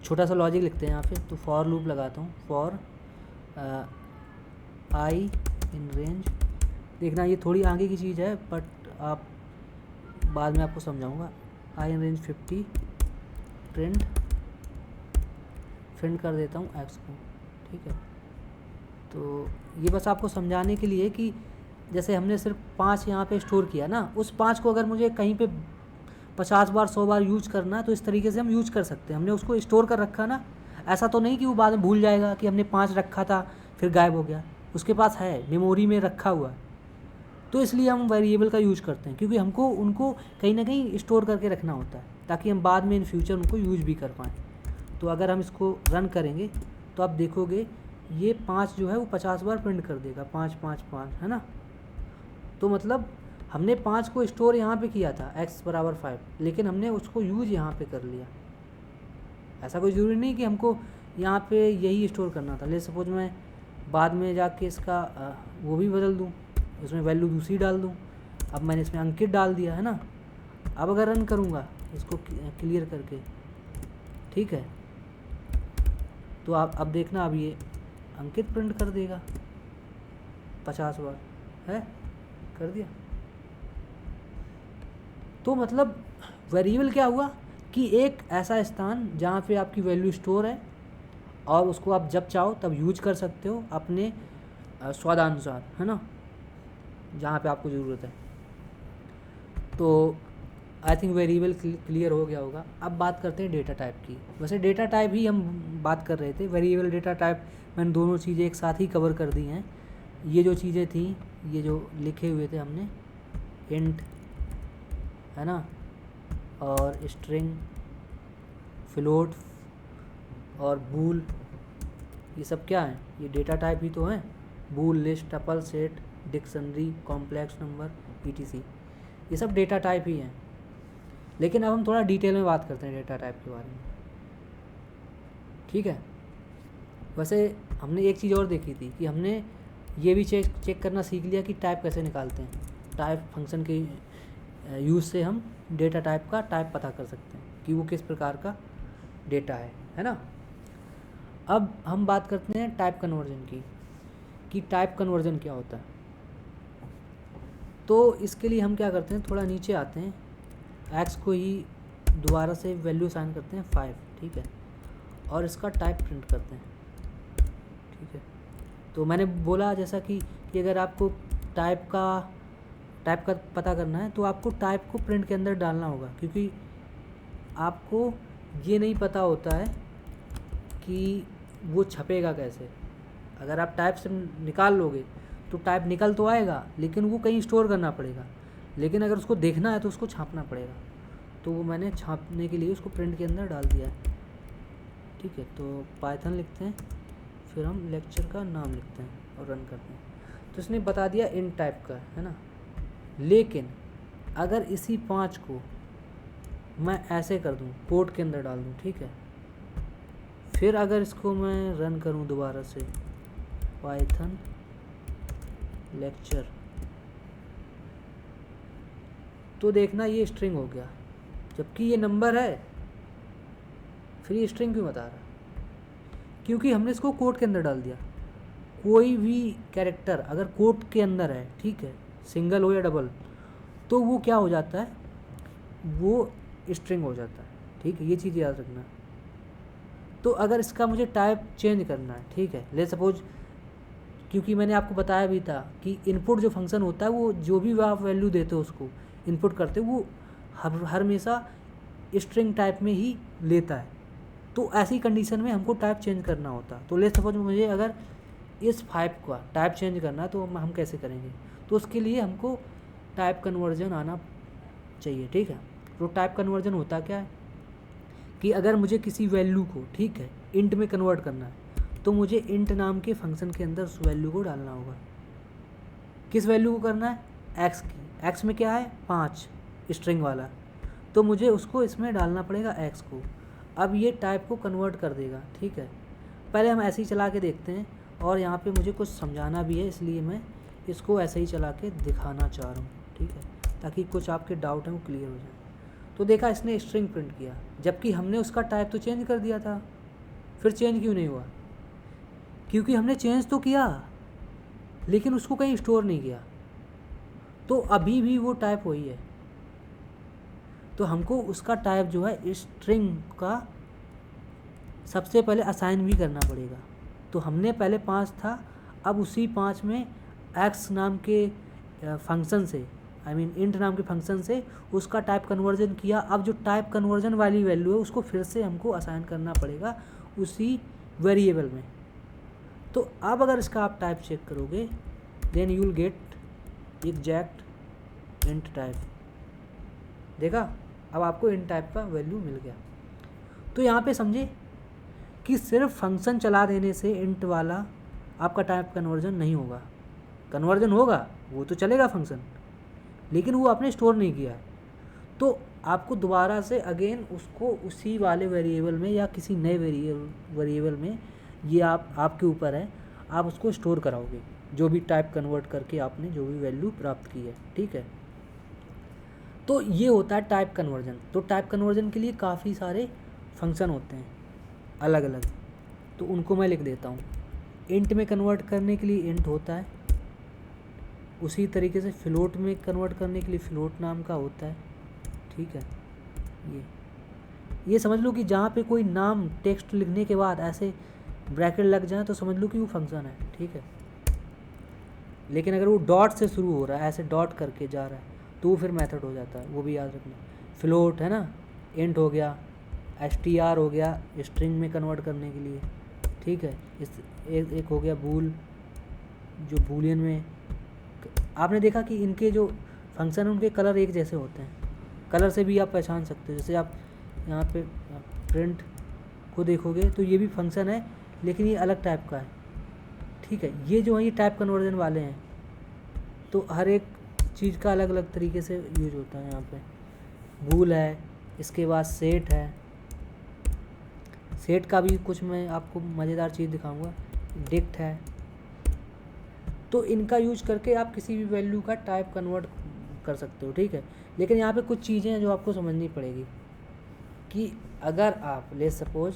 छोटा सा लॉजिक लिखते हैं यहाँ पे। तो फॉर लूप लगाता हूँ, फॉर आई इन रेंज। देखना ये थोड़ी आगे की चीज़ है, बट आप बाद में आपको समझाऊंगा। आई इन रेंज 50 प्रिंट कर देता हूँ एक्स को, ठीक है। तो ये बस आपको समझाने के लिए कि जैसे हमने सिर्फ 5 यहाँ पे स्टोर किया ना, उस 5 को अगर मुझे कहीं पे 50 बार 100 बार यूज करना, तो इस तरीके से हम यूज कर सकते हैं। हमने उसको स्टोर कर रखा ना, ऐसा तो नहीं कि वो बाद में भूल जाएगा कि हमने 5 रखा था फिर गायब हो गया। उसके पास है, मेमोरी में रखा हुआ। तो इसलिए हम वेरिएबल का यूज करते हैं, क्योंकि हमको उनको कहीं ना कहीं स्टोर करके रखना होता है, ताकि हम बाद में इन फ्यूचर उनको यूज भी कर पाएँ। तो अगर हम इसको रन करेंगे तो आप देखोगे ये 5 जो है वो 50 बार प्रिंट कर देगा, 5 5 5, है ना। तो मतलब हमने 5 को स्टोर यहाँ पे किया था x बराबर 5, लेकिन हमने उसको यूज यहाँ पे कर लिया। ऐसा कोई ज़रूरी नहीं कि हमको यहाँ पे यही स्टोर करना था। ले सपोज मैं बाद में जाके इसका वो भी बदल दूँ, उसमें वैल्यू दूसरी डाल दूँ। अब मैंने इसमें अंकित डाल दिया, है ना। अब अगर रन करूँगा इसको क्लियर करके, ठीक है, तो आप अब देखना, अब ये अंकित प्रिंट कर देगा 50 बार, है, कर दिया। तो मतलब वेरिएबल क्या हुआ कि एक ऐसा स्थान जहाँ पे आपकी वैल्यू स्टोर है और उसको आप जब चाहो तब यूज कर सकते हो अपने स्वादानुसार, है ना, जहाँ पे आपको ज़रूरत है। तो आई थिंक वेरिएबल क्लियर हो गया होगा। अब बात करते हैं डेटा टाइप की। वैसे डेटा टाइप ही हम बात कर रहे थे, वेरिएबल डेटा टाइप मैंने दोनों चीज़ें एक साथ ही कवर कर दी हैं। ये जो चीज़ें थी, ये जो लिखे हुए थे हमने, इंट, है ना, और स्ट्रिंग, फ्लोट और बूल, ये सब क्या है? ये डेटा टाइप ही तो हैं। Bool, list, tuple, set, dictionary, complex number, ETC, ये सब डेटा टाइप ही हैं। लेकिन अब हम थोड़ा डिटेल में बात करते हैं डेटा टाइप के बारे में, ठीक है। वैसे हमने एक चीज़ और देखी थी कि हमने ये भी चेक करना सीख लिया कि टाइप कैसे निकालते हैं। टाइप फंक्शन के यूज़ से हम डेटा टाइप का टाइप पता कर सकते हैं कि वो किस प्रकार का डेटा है ना। अब हम बात करते हैं टाइप कन्वर्जन की, कि टाइप कन्वर्जन क्या होता है। तो इसके लिए हम क्या करते हैं, थोड़ा नीचे आते हैं, एक्स को ही दोबारा से वैल्यू असाइन करते हैं 5, ठीक है, और इसका टाइप प्रिंट करते हैं, ठीक है। तो मैंने बोला जैसा कि अगर आपको टाइप का पता करना है तो आपको टाइप को प्रिंट के अंदर डालना होगा, क्योंकि आपको ये नहीं पता होता है कि वो छपेगा कैसे। अगर आप टाइप से निकाल लोगे तो टाइप निकल तो आएगा, लेकिन वो कहीं स्टोर करना पड़ेगा। लेकिन अगर उसको देखना है तो उसको छापना पड़ेगा। तो वो मैंने छापने के लिए उसको प्रिंट के अंदर डाल दिया है, ठीक है। तो पाइथन लिखते हैं, फिर हम लेक्चर का नाम लिखते हैं और रन करते हैं। तो इसने बता दिया इन टाइप का, है ना। लेकिन अगर इसी 5 को मैं ऐसे कर दूं, कोड के अंदर डाल दूं, ठीक है, फिर अगर इसको मैं रन करूं दोबारा से, पाइथन लेक्चर, तो देखना ये स्ट्रिंग हो गया, जबकि ये नंबर है। फिर ये स्ट्रिंग क्यों बता रहा है? क्योंकि हमने इसको कोड के अंदर डाल दिया। कोई भी कैरेक्टर अगर कोड के अंदर है, ठीक है, सिंगल हो या डबल, तो वो क्या हो जाता है, वो स्ट्रिंग हो जाता है, ठीक है। ये चीज़ याद रखना। तो अगर इसका मुझे टाइप चेंज करना है, ठीक है, ले सपोज, क्योंकि मैंने आपको बताया भी था कि इनपुट जो फंक्शन होता है, वो जो भी आप वैल्यू देते हो उसको इनपुट करते हो, वो हर हमेशा स्ट्रिंग टाइप में ही लेता है। तो ऐसी कंडीशन में हमको टाइप चेंज करना होता। तो ले सपोज मुझे अगर इस 5 का टाइप चेंज करना है तो हम कैसे करेंगे? तो उसके लिए हमको टाइप कन्वर्जन आना चाहिए, ठीक है। तो टाइप कन्वर्जन होता क्या है कि अगर मुझे किसी वैल्यू को, ठीक है, इंट में कन्वर्ट करना है, तो मुझे इंट नाम के फंक्शन के अंदर उस वैल्यू को डालना होगा। किस वैल्यू को करना है? एक्स की। एक्स में क्या है? 5, स्ट्रिंग वाला। तो मुझे उसको इसमें डालना पड़ेगा एक्स को। अब ये टाइप को कन्वर्ट कर देगा, ठीक है। पहले हम ऐसे ही चला के देखते हैं, और यहाँ पे मुझे कुछ समझाना भी है, इसलिए मैं इसको ऐसे ही चला के दिखाना चाह रहा हूँ, ठीक है, ताकि कुछ आपके डाउट हैं वो क्लियर हो जाए। तो देखा इसने स्ट्रिंग प्रिंट किया, जबकि हमने उसका टाइप तो चेंज कर दिया था। फिर चेंज क्यों नहीं हुआ? क्योंकि हमने चेंज तो किया लेकिन उसको कहीं स्टोर नहीं किया, तो अभी भी वो टाइप वही है। तो हमको उसका टाइप जो है स्ट्रिंग का सबसे पहले असाइन भी करना पड़ेगा। तो हमने पहले 5 था, अब उसी 5 में एक्स नाम के फंक्शन से, इंट नाम के फंक्शन से उसका टाइप कन्वर्जन किया। अब जो टाइप कन्वर्जन वाली वैल्यू है उसको फिर से हमको असाइन करना पड़ेगा उसी वेरिएबल में। तो अब अगर इसका आप टाइप चेक करोगे, then you will get exact int type. देखा, अब आपको इंट टाइप का वैल्यू मिल गया। तो यहाँ पे समझे कि सिर्फ फंक्शन चला देने से इंट वाला आपका टाइप कन्वर्जन नहीं होगा। कन्वर्जन होगा, वो तो चलेगा फंक्शन, लेकिन वो आपने स्टोर नहीं किया है। तो आपको दोबारा से अगेन उसको उसी वाले वेरिएबल में या किसी नए वेरिएबल में, ये आपके ऊपर है, आप उसको स्टोर कराओगे जो भी टाइप कन्वर्ट करके आपने जो भी वैल्यू प्राप्त की है। ठीक है, तो ये होता है टाइप कन्वर्जन। तो टाइप कन्वर्जन के लिए काफ़ी सारे फंक्शन होते हैं अलग अलग, तो उनको मैं लिख देता हूँ। इंट में कन्वर्ट करने के लिए इंट होता है, उसी तरीके से फ्लोट में कन्वर्ट करने के लिए फ्लोट नाम का होता है। ठीक है, ये समझ लो कि जहाँ पे कोई नाम टेक्स्ट लिखने के बाद ऐसे ब्रैकेट लग जाए तो समझ लो कि वो फंक्शन है। ठीक है, लेकिन अगर वो डॉट से शुरू हो रहा है, ऐसे डॉट करके जा रहा है, तो वो फिर मेथड हो जाता है, वो भी याद रखना। फ्लोट है ना, इंट हो गया, str हो गया स्ट्रिंग में कन्वर्ट करने के लिए। ठीक है, एक हो गया बूल, जो बूलियन में आपने देखा कि इनके जो फंक्शन उनके कलर एक जैसे होते हैं, कलर से भी आप पहचान सकते हो। जैसे आप यहाँ पे प्रिंट को देखोगे तो ये भी फंक्शन है लेकिन ये अलग टाइप का है। ठीक है, ये जो है ये टाइप कन्वर्जन वाले हैं, तो हर एक चीज़ का अलग अलग तरीके से यूज होता है। यहाँ पे बूल है, इसके बाद सेट है, सेट का भी कुछ मैं आपको मज़ेदार चीज़ दिखाऊंगा, डिक्ट है। तो इनका यूज करके आप किसी भी वैल्यू का टाइप कन्वर्ट कर सकते हो। ठीक है, लेकिन यहाँ पे कुछ चीज़ें हैं जो आपको समझनी पड़ेगी कि अगर आप ले सपोज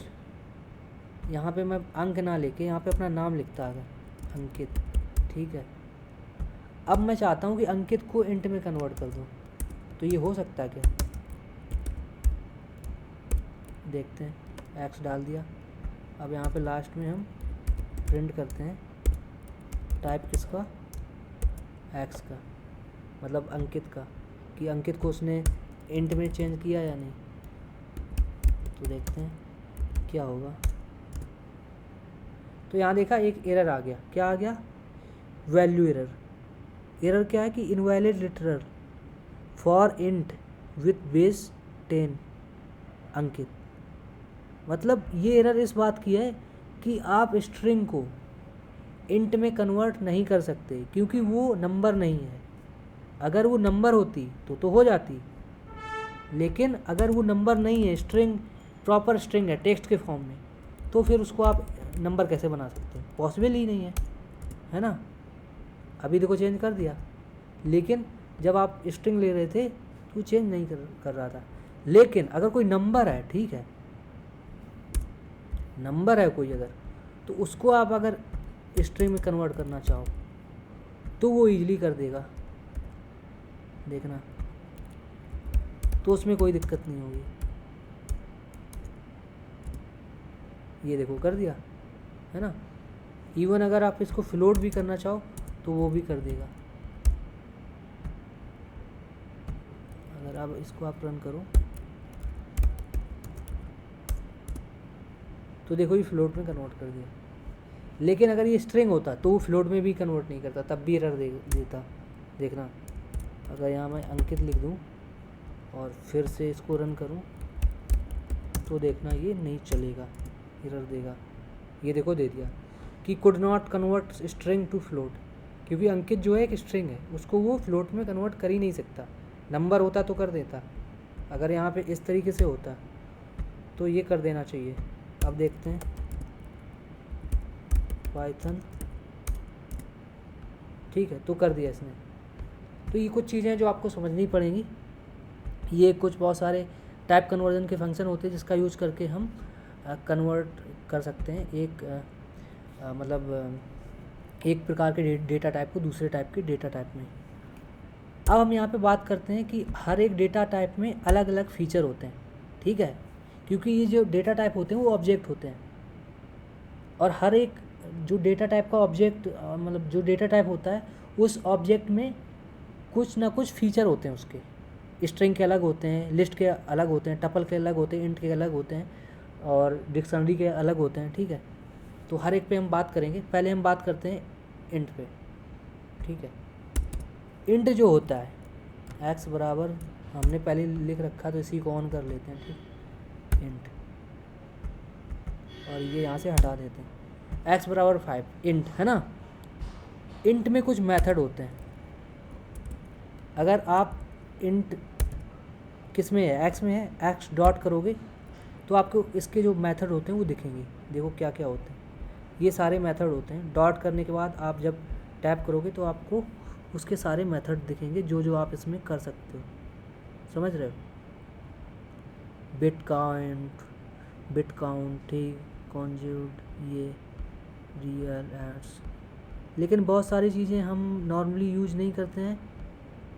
यहाँ पे मैं अंक ना लेके यहाँ पे अपना नाम लिखता अगर अंकित। ठीक है, अब मैं चाहता हूँ कि अंकित को इंट में कन्वर्ट कर दूँ, तो ये हो सकता है क्या? देखते हैं, एक्स डाल दिया। अब यहाँ पे लास्ट में हम प्रिंट करते हैं टाइप किसका, एक्स का, मतलब अंकित का, कि अंकित को उसने इंट में चेंज किया या नहीं। तो देखते हैं क्या होगा। तो यहाँ देखा एक एरर आ गया। क्या आ गया? Value error. एरर क्या है कि invalid literal for int with base 10 अंकित। मतलब ये एरर इस बात की है कि आप स्ट्रिंग को इंट में कन्वर्ट नहीं कर सकते क्योंकि वो नंबर नहीं है। अगर वो नंबर होती तो हो जाती, लेकिन अगर वो नंबर नहीं है, स्ट्रिंग प्रॉपर स्ट्रिंग है टेक्स्ट के फॉर्म में, तो फिर उसको आप नंबर कैसे बना सकते हैं? पॉसिबल ही नहीं है ना। अभी देखो चेंज कर दिया, लेकिन जब आप स्ट्रिंग ले रहे थे तो चेंज नहीं कर रहा था। लेकिन अगर कोई नंबर है, ठीक है, नंबर है कोई अगर, तो उसको आप अगर स्ट्रिंग में कन्वर्ट करना चाहो तो वो इजीली कर देगा, देखना, तो उसमें कोई दिक्कत नहीं होगी। ये देखो कर दिया, है ना। इवन अगर आप इसको फ्लोट भी करना चाहो तो वो भी कर देगा। अगर आप इसको आप रन करो तो देखो ये फ्लोट में कन्वर्ट कर दिया। लेकिन अगर ये स्ट्रिंग होता तो वो फ्लोट में भी कन्वर्ट नहीं करता, तब भी एरर देता। देखना, अगर यहाँ मैं अंकित लिख दूँ और फिर से इसको रन करूँ तो देखना ये नहीं चलेगा, एरर देगा। ये देखो दे दिया कि could not convert string to float, क्योंकि अंकित जो है एक स्ट्रिंग है, उसको वो फ्लोट में कन्वर्ट कर ही नहीं सकता। नंबर होता तो कर देता, अगर यहाँ पे इस तरीके से होता तो ये कर देना चाहिए। अब देखते हैं पाइथन, ठीक है, तो कर दिया इसने। तो ये कुछ चीज़ें जो आपको समझनी पड़ेंगी। ये कुछ बहुत सारे टाइप कन्वर्जन के फंक्शन होते हैं जिसका यूज करके हम कन्वर्ट कर सकते हैं एक प्रकार के डेटा टाइप को दूसरे टाइप के डेटा टाइप में। अब हम यहाँ पे बात करते हैं कि हर एक डेटा टाइप में अलग अलग फीचर होते हैं, ठीक है, क्योंकि ये जो डेटा टाइप होते हैं वो ऑब्जेक्ट होते हैं, और हर एक जो डेटा टाइप का ऑब्जेक्ट जो डेटा टाइप होता है उस ऑब्जेक्ट में कुछ ना कुछ फीचर होते हैं उसके। स्ट्रिंग के अलग होते हैं, लिस्ट के अलग होते हैं, टपल के अलग होते हैं, इंट के अलग होते हैं, और डिक्शनरी के अलग होते हैं, ठीक है। तो हर एक पे हम बात करेंगे। पहले हम बात करते हैं इंट पे, ठीक है। इंट जो होता है x बराबर, हमने पहले लिख रखा तो इसी को ऑन कर लेते हैं, ठीक, इंट, और ये यहाँ से हटा देते हैं। x बराबर 5 इंट है ना। इंट में कुछ मेथड होते हैं। अगर आप इंट किस में है, x में है, x डॉट करोगे तो आपको इसके जो मेथड होते हैं वो दिखेंगे। देखो क्या क्या होते हैं, ये सारे मेथड होते हैं। डॉट करने के बाद आप जब टैप करोगे तो आपको उसके सारे मेथड दिखेंगे जो जो आप इसमें कर सकते हो, समझ रहे हो। बिट काउंट, ठीक, कॉन्ज्यूट, ये रियल एड्स, लेकिन बहुत सारी चीज़ें हम नॉर्मली यूज नहीं करते हैं,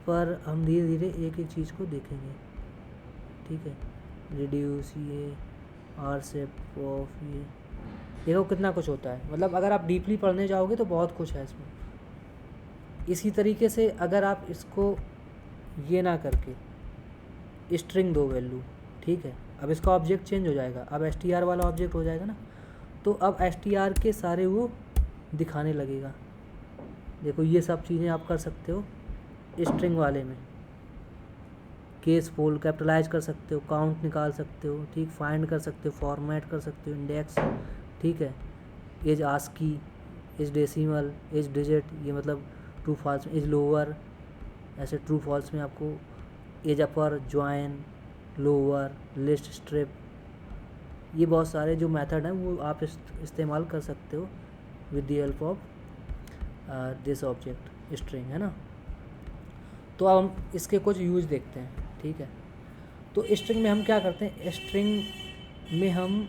पर हम धीरे धीरे एक एक चीज़ को देखेंगे, ठीक है। रिड्यूस, ये आरसेप ऑफ, ये देखो कितना कुछ होता है। मतलब अगर आप डीपली पढ़ने जाओगे तो बहुत कुछ है इसमें। इसी तरीके से अगर आप इसको ये ना करके स्ट्रिंग दो वैल्यू, ठीक है, अब इसका ऑब्जेक्ट चेंज हो जाएगा, अब str वाला ऑब्जेक्ट हो जाएगा ना, तो अब str के सारे वो दिखाने लगेगा। देखो ये सब चीज़ें आप कर सकते हो स्ट्रिंग वाले में। केस पोल कैपिटलाइज कर सकते हो, काउंट निकाल सकते हो, ठीक, फाइंड कर सकते हो, फॉर्मेट कर सकते हो, इंडेक्स, ठीक है, as ASCII, as decimal, as digit, ये मतलब ट्रू फॉल्स में, एज लोअर, ऐसे ट्रू फॉल्स में आपको as upper, join, lower, list, strip, ये बहुत सारे जो मेथड हैं वो आप इस्तेमाल कर सकते हो with the help of this object string, है ना। तो अब हम इसके कुछ यूज देखते हैं, ठीक है। तो स्ट्रिंग में हम क्या करते हैं, स्ट्रिंग में हम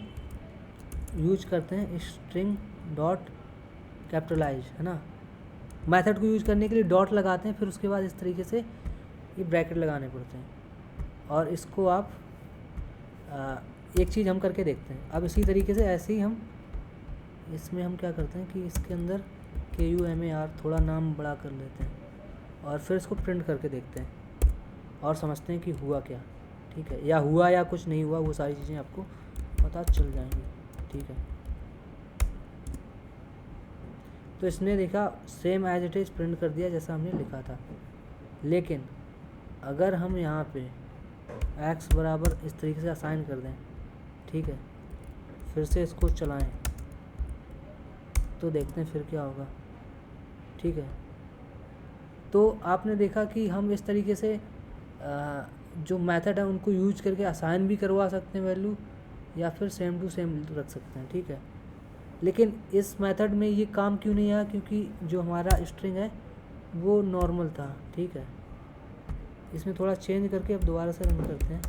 यूज करते हैं स्ट्रिंग डॉट कैपिटलाइज, है ना। मेथड को यूज करने के लिए डॉट लगाते हैं, फिर उसके बाद इस तरीके से ये ब्रैकेट लगाने पड़ते हैं, और इसको आप एक चीज़ हम करके देखते हैं। अब इसी तरीके से ऐसे ही हम इसमें हम क्या करते हैं कि इसके अंदर KUMAR थोड़ा नाम बड़ा कर लेते हैं, और फिर इसको प्रिंट करके देखते हैं और समझते हैं कि हुआ क्या, ठीक है, या हुआ या कुछ नहीं हुआ, वो सारी चीज़ें आपको पता चल जाएंगी, ठीक है। तो इसने देखा same as it is print कर दिया जैसा हमने लिखा था, लेकिन अगर हम यहाँ पे x बराबर इस तरीके से असाइन कर दें, ठीक है, फिर से इसको चलाएं तो देखते हैं फिर क्या होगा, ठीक है। तो आपने देखा कि हम इस तरीके से जो मेथड है उनको यूज करके असाइन भी करवा सकते हैं वैल्यू, या फिर सेम टू सेम रख सकते हैं, ठीक है। लेकिन इस मेथड में ये काम क्यों नहीं आया, क्योंकि जो हमारा स्ट्रिंग है वो नॉर्मल था, ठीक है। इसमें थोड़ा चेंज करके अब दोबारा से रन करते हैं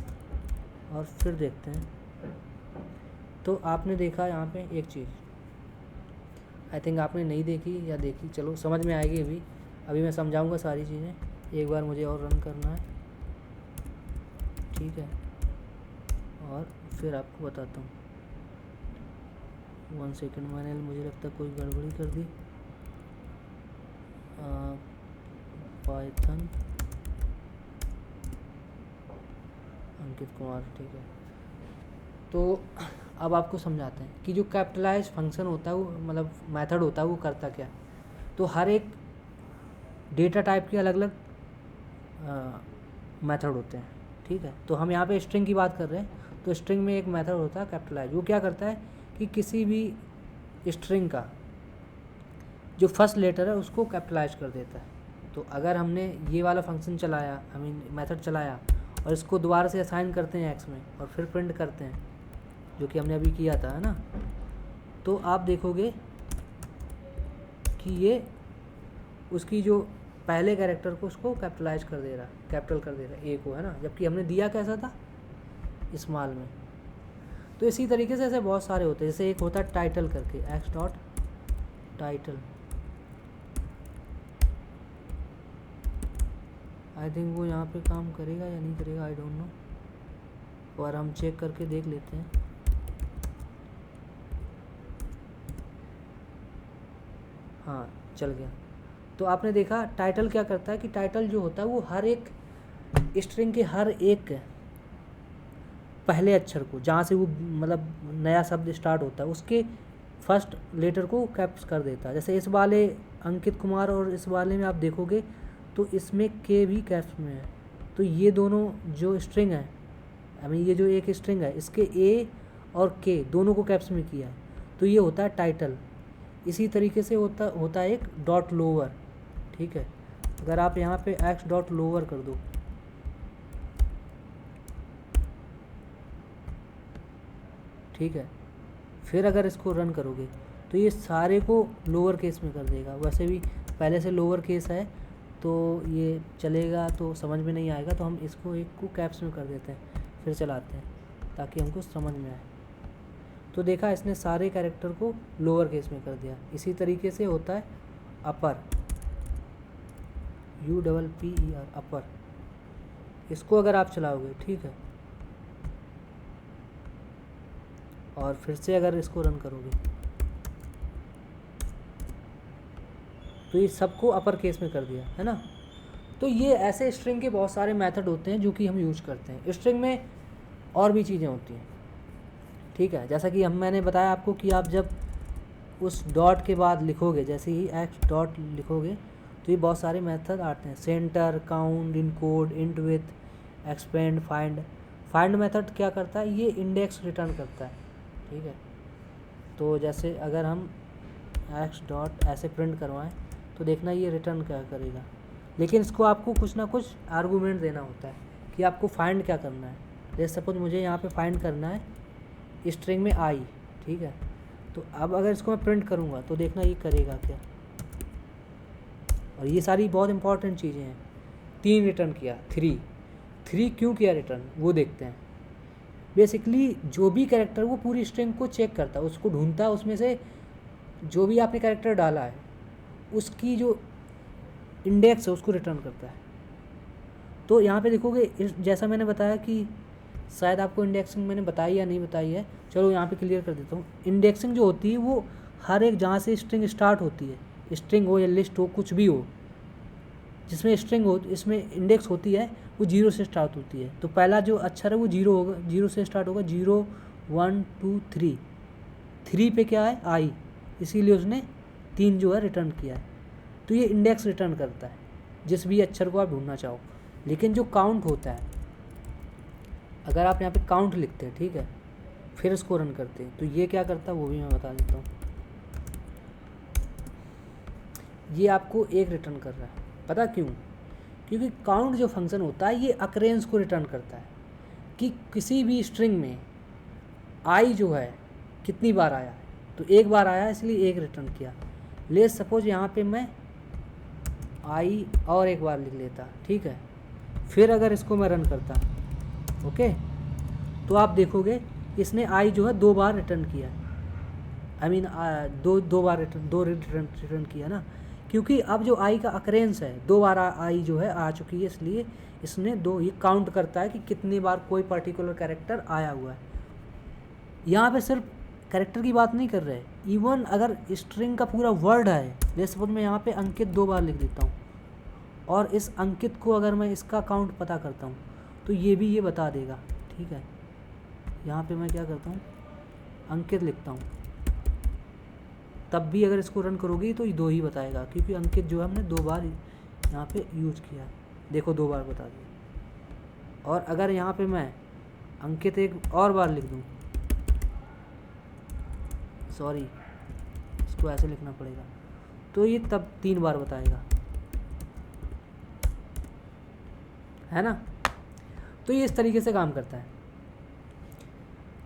और फिर देखते हैं। तो आपने देखा यहाँ पे एक चीज़, आई थिंक आपने नहीं देखी या देखी, चलो समझ में आएगी। अभी मैं समझाऊंगा सारी चीज़ें, एक बार मुझे और रन करना है, ठीक है, और फिर आपको बताता हूँ। 1 सेकेंड, मैंने मुझे लगता है कोई गड़बड़ी कर दी। पाइथन अंकित कुमार, ठीक है। तो अब आपको समझाते हैं कि जो कैपिटलाइज फंक्शन होता है वो मतलब मेथड होता है वो करता क्या। तो हर एक डेटा टाइप के अलग अलग मेथड होते हैं, ठीक है। तो हम यहाँ पे स्ट्रिंग की बात कर रहे हैं, तो स्ट्रिंग में एक मेथड होता है कैपिटलाइज। वो क्या करता है कि किसी भी स्ट्रिंग का जो फर्स्ट लेटर है उसको कैपिटलाइज कर देता है। तो अगर हमने ये वाला फंक्शन चलाया, मेथड चलाया, और इसको दोबारा से असाइन करते हैं x में और फिर प्रिंट करते हैं, जो कि हमने अभी किया था, है ना, तो आप देखोगे कि ये उसकी जो पहले कैरेक्टर को उसको कैपिटलाइज कर दे रहा, कैपिटल कर दे रहा ए को, है ना, जबकि हमने दिया कैसा था, स्मॉल में। तो इसी तरीके से ऐसे बहुत सारे होते हैं। जैसे एक होता है टाइटल करके, x dot title, I think वो यहाँ पे काम करेगा या नहीं करेगा, आई डोंट नो, और हम चेक करके देख लेते हैं। हाँ चल गया। तो आपने देखा टाइटल क्या करता है कि टाइटल जो होता है वो हर एक स्ट्रिंग के हर एक पहले अक्षर को, जहाँ से वो मतलब नया शब्द स्टार्ट होता है, उसके फर्स्ट लेटर को कैप्स कर देता है। जैसे इस वाले अंकित कुमार और इस वाले में आप देखोगे तो इसमें के भी कैप्स में है। तो ये दोनों जो स्ट्रिंग है, आई मीन ये जो एक स्ट्रिंग है, इसके ए और के दोनों को कैप्स में किया है, तो ये होता है टाइटल। इसी तरीके से होता है एक डॉट लोअर, ठीक है। अगर आप यहाँ पे एक्स डॉट लोअर कर दो, ठीक है, फिर अगर इसको रन करोगे तो ये सारे को लोअर केस में कर देगा। वैसे भी पहले से लोअर केस है तो ये चलेगा तो समझ में नहीं आएगा, तो हम इसको एक को कैप्स में कर देते हैं, फिर चलाते हैं ताकि हमको समझ में आए। तो देखा इसने सारे कैरेक्टर को लोअर केस में कर दिया। इसी तरीके से होता है अपर, UPPER, अपर। इसको अगर आप चलाओगे, ठीक है, और फिर से अगर इसको रन करोगे तो ये सबको अपर केस में कर दिया, है ना। तो ये ऐसे स्ट्रिंग के बहुत सारे मेथड होते हैं जो कि हम यूज करते हैं। स्ट्रिंग में और भी चीज़ें होती हैं, ठीक है, जैसा कि मैंने बताया आपको कि आप जब उस डॉट के बाद लिखोगे, जैसे ही एक्स डॉट लिखोगे तो ये बहुत सारे मेथड आते हैं, centre, count, encode, int with, expand, find. Find method क्या करता है, ये इंडेक्स रिटर्न करता है, ठीक है। तो जैसे अगर हम एक्स डॉट ऐसे प्रिंट करवाएं तो देखना ये रिटर्न क्या करेगा, लेकिन इसको आपको कुछ ना कुछ आर्गूमेंट देना होता है कि आपको फाइंड क्या करना है। जैसे सपोज मुझे यहाँ पे फाइंड करना है स्ट्रिंग में आई, ठीक है, तो अब अगर इसको मैं प्रिंट करूँगा तो देखना ये करेगा क्या। और ये सारी बहुत इंपॉर्टेंट चीज़ें हैं। 3 रिटर्न किया, 3 क्यों किया रिटर्न वो देखते हैं। बेसिकली जो भी कैरेक्टर वो पूरी स्ट्रिंग को चेक करता है, उसको ढूंढता है, उसमें से जो भी आपने कैरेक्टर डाला है उसकी जो इंडेक्स है उसको रिटर्न करता है। तो यहाँ पे देखोगे जैसा मैंने बताया कि शायद आपको इंडेक्सिंग मैंने बताई या नहीं बताई है, चलो यहाँ पे क्लियर कर देता हूँ। इंडेक्सिंग जो होती है वो हर एक जहाँ से स्ट्रिंग स्टार्ट होती है, स्ट्रिंग हो या लिस्ट हो, कुछ भी हो, जिसमें स्ट्रिंग हो इसमें इंडेक्स होती है, वो 0 से स्टार्ट होती है। तो पहला जो अक्षर है वो 0 होगा, 0 से स्टार्ट होगा, 0 1 2 3। 3 पे क्या है, आई, इसीलिए उसने 3 जो है रिटर्न किया है। तो ये इंडेक्स रिटर्न करता है जिस भी अक्षर को आप ढूंढना चाहो। लेकिन जो काउंट होता है, अगर आप यहाँ पे काउंट लिखते हैं, ठीक है, फिर इसको रन करते हैं, तो ये क्या करता है वो भी मैं बता देता हूँ। ये आपको 1 रिटर्न कर रहा है, पता क्यों? क्योंकि काउंट जो फंक्शन होता है ये अकरेंस को रिटर्न करता है कि किसी भी स्ट्रिंग में आई जो है कितनी बार आया है। तो 1 बार आया इसलिए 1 रिटर्न किया। ले सपोज यहाँ पे मैं आई और 1 बार लिख लेता, ठीक है, फिर अगर इसको मैं रन करता, ओके, तो आप देखोगे इसने आई जो है 2 बार रिटर्न किया, आई मीन दो बार रिटर्न किया ना, क्योंकि अब जो आई का अकरेंस है 2 बार आई जो है आ चुकी है, इसलिए इसने 2 ये काउंट करता है कि कितनी बार कोई पर्टिकुलर कैरेक्टर आया हुआ है। यहाँ पे सिर्फ कैरेक्टर की बात नहीं कर रहे, इवन अगर स्ट्रिंग का पूरा वर्ड है, जैसे सपोज मैं यहाँ पे अंकित 2 बार लिख देता हूँ और इस अंकित को अगर मैं इसका काउंट पता करता हूँ तो ये भी ये बता देगा, ठीक है। यहाँ पे मैं क्या करता हूँ, अंकित लिखता हूँ, तब भी अगर इसको रन करोगी तो ये 2 ही बताएगा, क्योंकि अंकित जो है हमने 2 बार यहाँ पे यूज किया है, देखो 2 बार बता दिया। और अगर यहाँ पे मैं अंकित 1 और बार लिख दूँ, सॉरी इसको ऐसे लिखना पड़ेगा, तो ये तब 3 बार बताएगा, है ना। तो ये इस तरीके से काम करता है।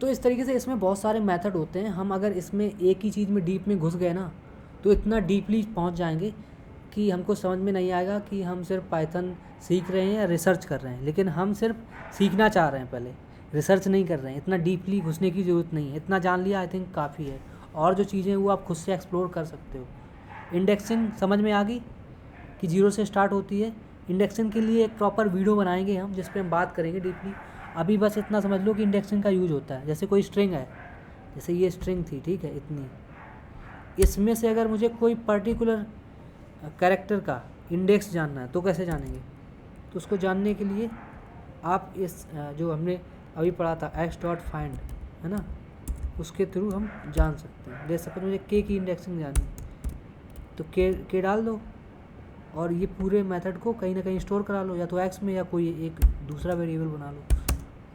तो इस तरीके से इसमें बहुत सारे मेथड होते हैं। हम अगर इसमें एक ही चीज़ में डीप में घुस गए ना तो इतना डीपली पहुंच जाएंगे कि हमको समझ में नहीं आएगा कि हम सिर्फ पाइथन सीख रहे हैं या रिसर्च कर रहे हैं, लेकिन हम सिर्फ सीखना चाह रहे हैं, पहले रिसर्च नहीं कर रहे हैं। इतना डीपली घुसने की ज़रूरत नहीं है, इतना जान लिया आई थिंक काफ़ी है। और जो चीज़ें वो आप खुद से एक्सप्लोर कर सकते हो। इंडेक्सिंग समझ में आ गई कि 0 से स्टार्ट होती है। इंडेक्सिंग के लिए एक प्रॉपर वीडियो बनाएंगे हम, जिस पे हम बात करेंगे डीपली। अभी बस इतना समझ लो कि इंडेक्सिंग का यूज होता है। जैसे कोई स्ट्रिंग है, जैसे ये स्ट्रिंग थी, ठीक है, इतनी, इसमें से अगर मुझे कोई पर्टिकुलर कैरेक्टर का इंडेक्स जानना है तो कैसे जानेंगे? तो उसको जानने के लिए आप इस जो हमने अभी पढ़ा था x.find, है ना, उसके थ्रू हम जान सकते हैं। जैसे सपोज मुझे k की इंडेक्सिंग जाननी, तो k डाल दो और ये पूरे मेथड को कहीं ना कहीं स्टोर करा लो, या तो x में या कोई एक दूसरा वेरिएबल बना लो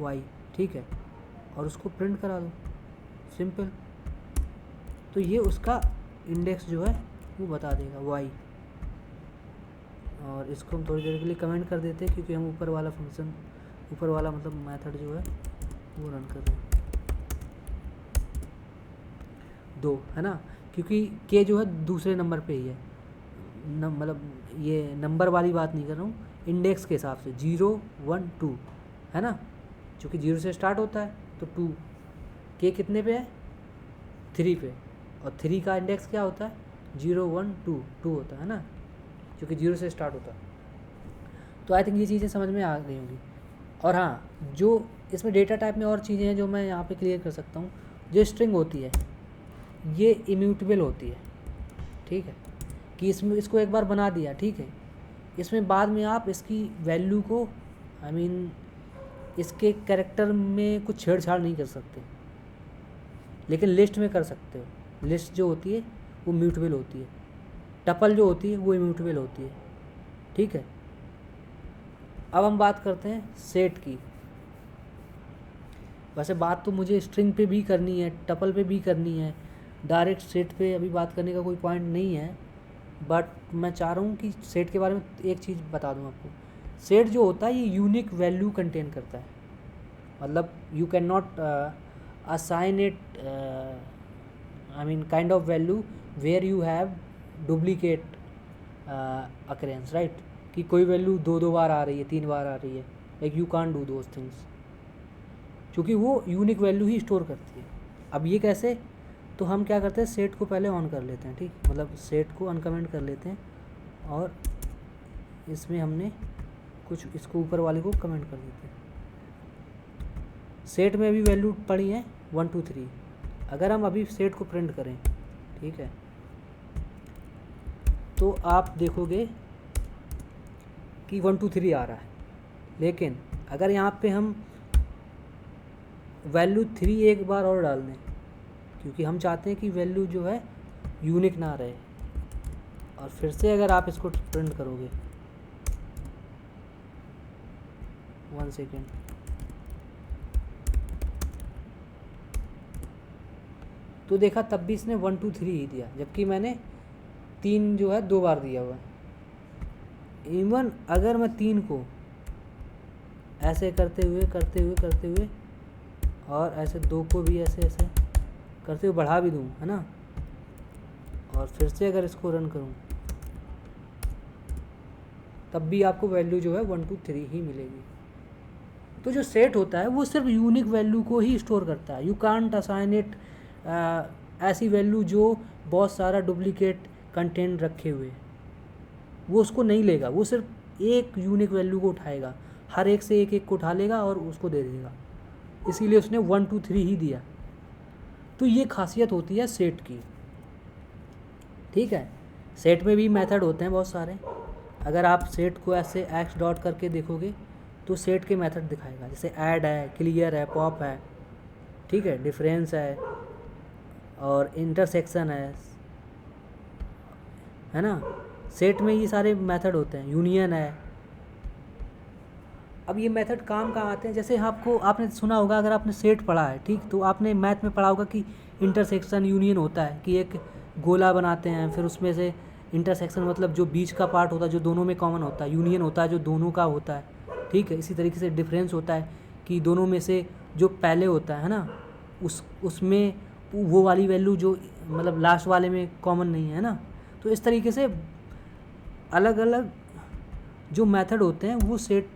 y, ठीक है, और उसको प्रिंट करा दो, सिंपल। तो ये उसका इंडेक्स जो है वो बता देगा y। और इसको हम थोड़ी देर के लिए कमेंट कर देते हैं, क्योंकि हम ऊपर वाला फंक्शन, ऊपर वाला मतलब मेथड जो है वो रन कर रहे हैं 2, है ना, क्योंकि के जो है दूसरे नंबर पे ही है, मतलब ये नंबर वाली बात नहीं कर रहा हूँ, इंडेक्स के हिसाब से 0 1 2, है ना, क्योंकि 0 से स्टार्ट होता है तो 2, के कितने पे है? 3 पे, और 3 का इंडेक्स क्या होता है? 0 1 2 2 होता है ना, क्योंकि 0 से स्टार्ट होता है। तो आई थिंक ये चीज़ें समझ में आ गई होंगी। और हाँ, जो इसमें डेटा टाइप में और चीज़ें हैं जो मैं यहाँ पे क्लियर कर सकता हूँ। जो स्ट्रिंग होती है ये इम्यूटेबल होती है, ठीक है, कि इसमें इसको एक बार बना दिया, ठीक है, इसमें बाद में आप इसकी वैल्यू को इसके कैरेक्टर में कुछ छेड़छाड़ नहीं कर सकते, लेकिन लिस्ट में कर सकते हो। लिस्ट जो होती है वो म्यूटेबल होती है, टपल जो होती है वो इम्यूटेबल होती है, ठीक है। अब हम बात करते हैं सेट की। वैसे बात तो मुझे स्ट्रिंग पे भी करनी है, टपल पे भी करनी है, डायरेक्ट सेट पे अभी बात करने का कोई पॉइंट नहीं है, बट मैं चाह रहा हूँ कि सेट के बारे में एक चीज़ बता दूँ आपको। सेट जो होता है ये यूनिक वैल्यू कंटेन करता है, मतलब you can not assign it kind of value where you have duplicate occurrence, right, कि कोई वैल्यू 2 बार आ रही है, 3 बार आ रही है, like you can't do those things, क्योंकि वो यूनिक वैल्यू ही स्टोर करती है। अब ये कैसे? तो हम क्या करते हैं, सेट को पहले ऑन कर लेते हैं, ठीक, मतलब सेट को अनकमेंट कर लेते हैं, और इसमें हमने कुछ इसको ऊपर वाले को कमेंट कर देते हैं। सेट में अभी वैल्यू पड़ी है 1 2 3। अगर हम अभी सेट को प्रिंट करें, ठीक है, तो आप देखोगे कि 1 2 3 आ रहा है, लेकिन अगर यहाँ पे हम वैल्यू 3 एक बार और डाल दें, क्योंकि हम चाहते हैं कि वैल्यू जो है यूनिक ना रहे, और फिर से अगर आप इसको प्रिंट करोगे, 1 सेकेंड, तो देखा तब भी इसने 1 2 3 ही दिया, जबकि मैंने 3 जो है 2 बार दिया हुआ है। इवन अगर मैं 3 को ऐसे करते हुए और ऐसे 2 को भी ऐसे करते हुए बढ़ा भी दूँ, है ना, और फिर से अगर इसको रन करूँ, तब भी आपको वैल्यू जो है 1 2 3 ही मिलेगी। तो जो सेट होता है वो सिर्फ यूनिक वैल्यू को ही स्टोर करता है। यू कांट असाइन इट ऐसी वैल्यू जो बहुत सारा डुप्लीकेट कंटेंट रखे हुए, वो उसको नहीं लेगा, वो सिर्फ एक यूनिक वैल्यू को उठाएगा, हर एक से एक को उठा लेगा और उसको दे देगा, इसीलिए उसने 1 2 3 ही दिया। तो ये खासियत होती है सेट की, ठीक है। सेट में भी मेथड होते हैं बहुत सारे। अगर आप सेट को ऐसे एक्स डॉट करके देखोगे तो सेट के मेथड दिखाएगा, जैसे ऐड है, क्लियर है, पॉप है, ठीक है, डिफरेंस है, और इंटरसेक्शन है ना। सेट में ये सारे मेथड होते हैं, यूनियन है। अब ये मेथड काम कहाँ आते हैं? जैसे आपने सुना होगा, अगर आपने सेट पढ़ा है, ठीक, तो आपने मैथ में पढ़ा होगा कि इंटरसेक्शन यूनियन होता है, कि एक गोला बनाते हैं, फिर उसमें से इंटरसेक्शन मतलब जो बीच का पार्ट होता है जो दोनों में कॉमन होता है, यूनियन होता है जो दोनों का होता है, ठीक है। इसी तरीके से डिफरेंस होता है कि दोनों में से जो पहले होता है ना, उसमें वो वाली वैल्यू जो मतलब लास्ट वाले में कॉमन नहीं है ना। तो इस तरीके से अलग अलग जो मेथड होते हैं वो सेट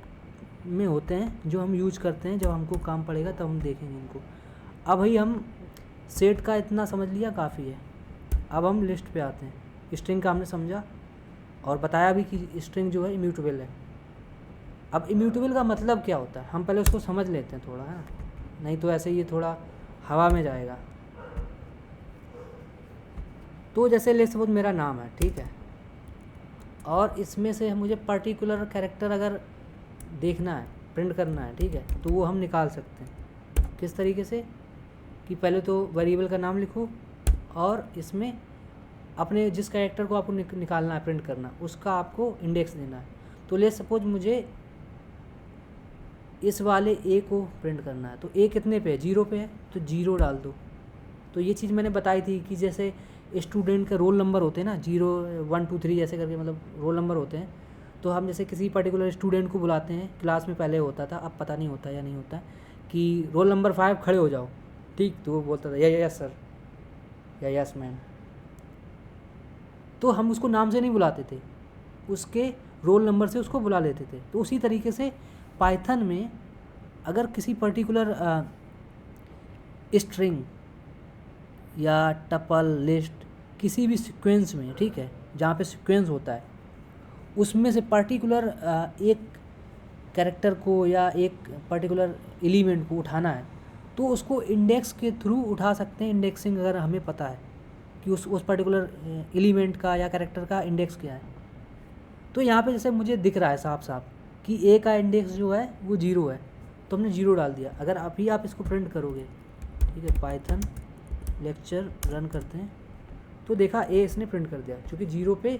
में होते हैं जो हम यूज करते हैं, जब हमको काम पड़ेगा तब हम देखेंगे इनको। अब भाई हम सेट का इतना समझ लिया, काफ़ी है। अब हम लिस्ट पे आते हैं। स्ट्रिंग का हमने समझा और बताया भी कि स्ट्रिंग जो है इम्यूटेबल है। अब इम्यूटेबल का मतलब क्या होता है हम पहले उसको समझ लेते हैं थोड़ा, है, नहीं तो ऐसे ये थोड़ा हवा में जाएगा। तो जैसे ले सपोज मेरा नाम है, ठीक है, और इसमें से मुझे पर्टिकुलर कैरेक्टर अगर देखना है, प्रिंट करना है, ठीक है, तो वो हम निकाल सकते हैं। किस तरीके से कि पहले तो वेरिएबल का नाम लिखो और इसमें अपने जिस कैरेक्टर को आपको निकालना है, प्रिंट करना, उसका आपको इंडेक्स देना है। तो ले सपोज मुझे इस वाले ए को प्रिंट करना है, तो ए कितने पे है, 0 पे है, तो 0 डाल दो। तो ये चीज़ मैंने बताई थी कि जैसे स्टूडेंट के रोल नंबर होते हैं ना, 0 1 2 3 ऐसे करके, मतलब रोल नंबर होते हैं। तो हम जैसे किसी पर्टिकुलर स्टूडेंट को बुलाते हैं, क्लास में पहले होता था, अब पता नहीं होता या नहीं होता, कि रोल नंबर 5 खड़े हो जाओ, ठीक, तो वो बोलता था यस सर या यस मैम। तो हम उसको नाम से नहीं बुलाते थे, उसके रोल नंबर से उसको बुला लेते थे। तो उसी तरीके से पाइथन में अगर किसी पर्टिकुलर स्ट्रिंग या टपल, लिस्ट, किसी भी सीक्वेंस में, ठीक है, जहाँ पे सीक्वेंस होता है, उसमें से पर्टिकुलर एक कैरेक्टर को या एक पर्टिकुलर एलिमेंट को उठाना है, तो उसको इंडेक्स के थ्रू उठा सकते हैं। इंडेक्सिंग अगर हमें पता है कि उस पर्टिकुलर एलिमेंट का या कैरेक्टर का इंडेक्स क्या है। तो यहाँ पे जैसे मुझे दिख रहा है साफ साफ कि ए का इंडेक्स जो है वो 0 है, तो हमने 0 डाल दिया। अगर अभी आप इसको प्रिंट करोगे, ठीक है, पाइथन लेक्चर रन करते हैं, तो देखा ए इसने प्रिंट कर दिया, क्योंकि 0 पे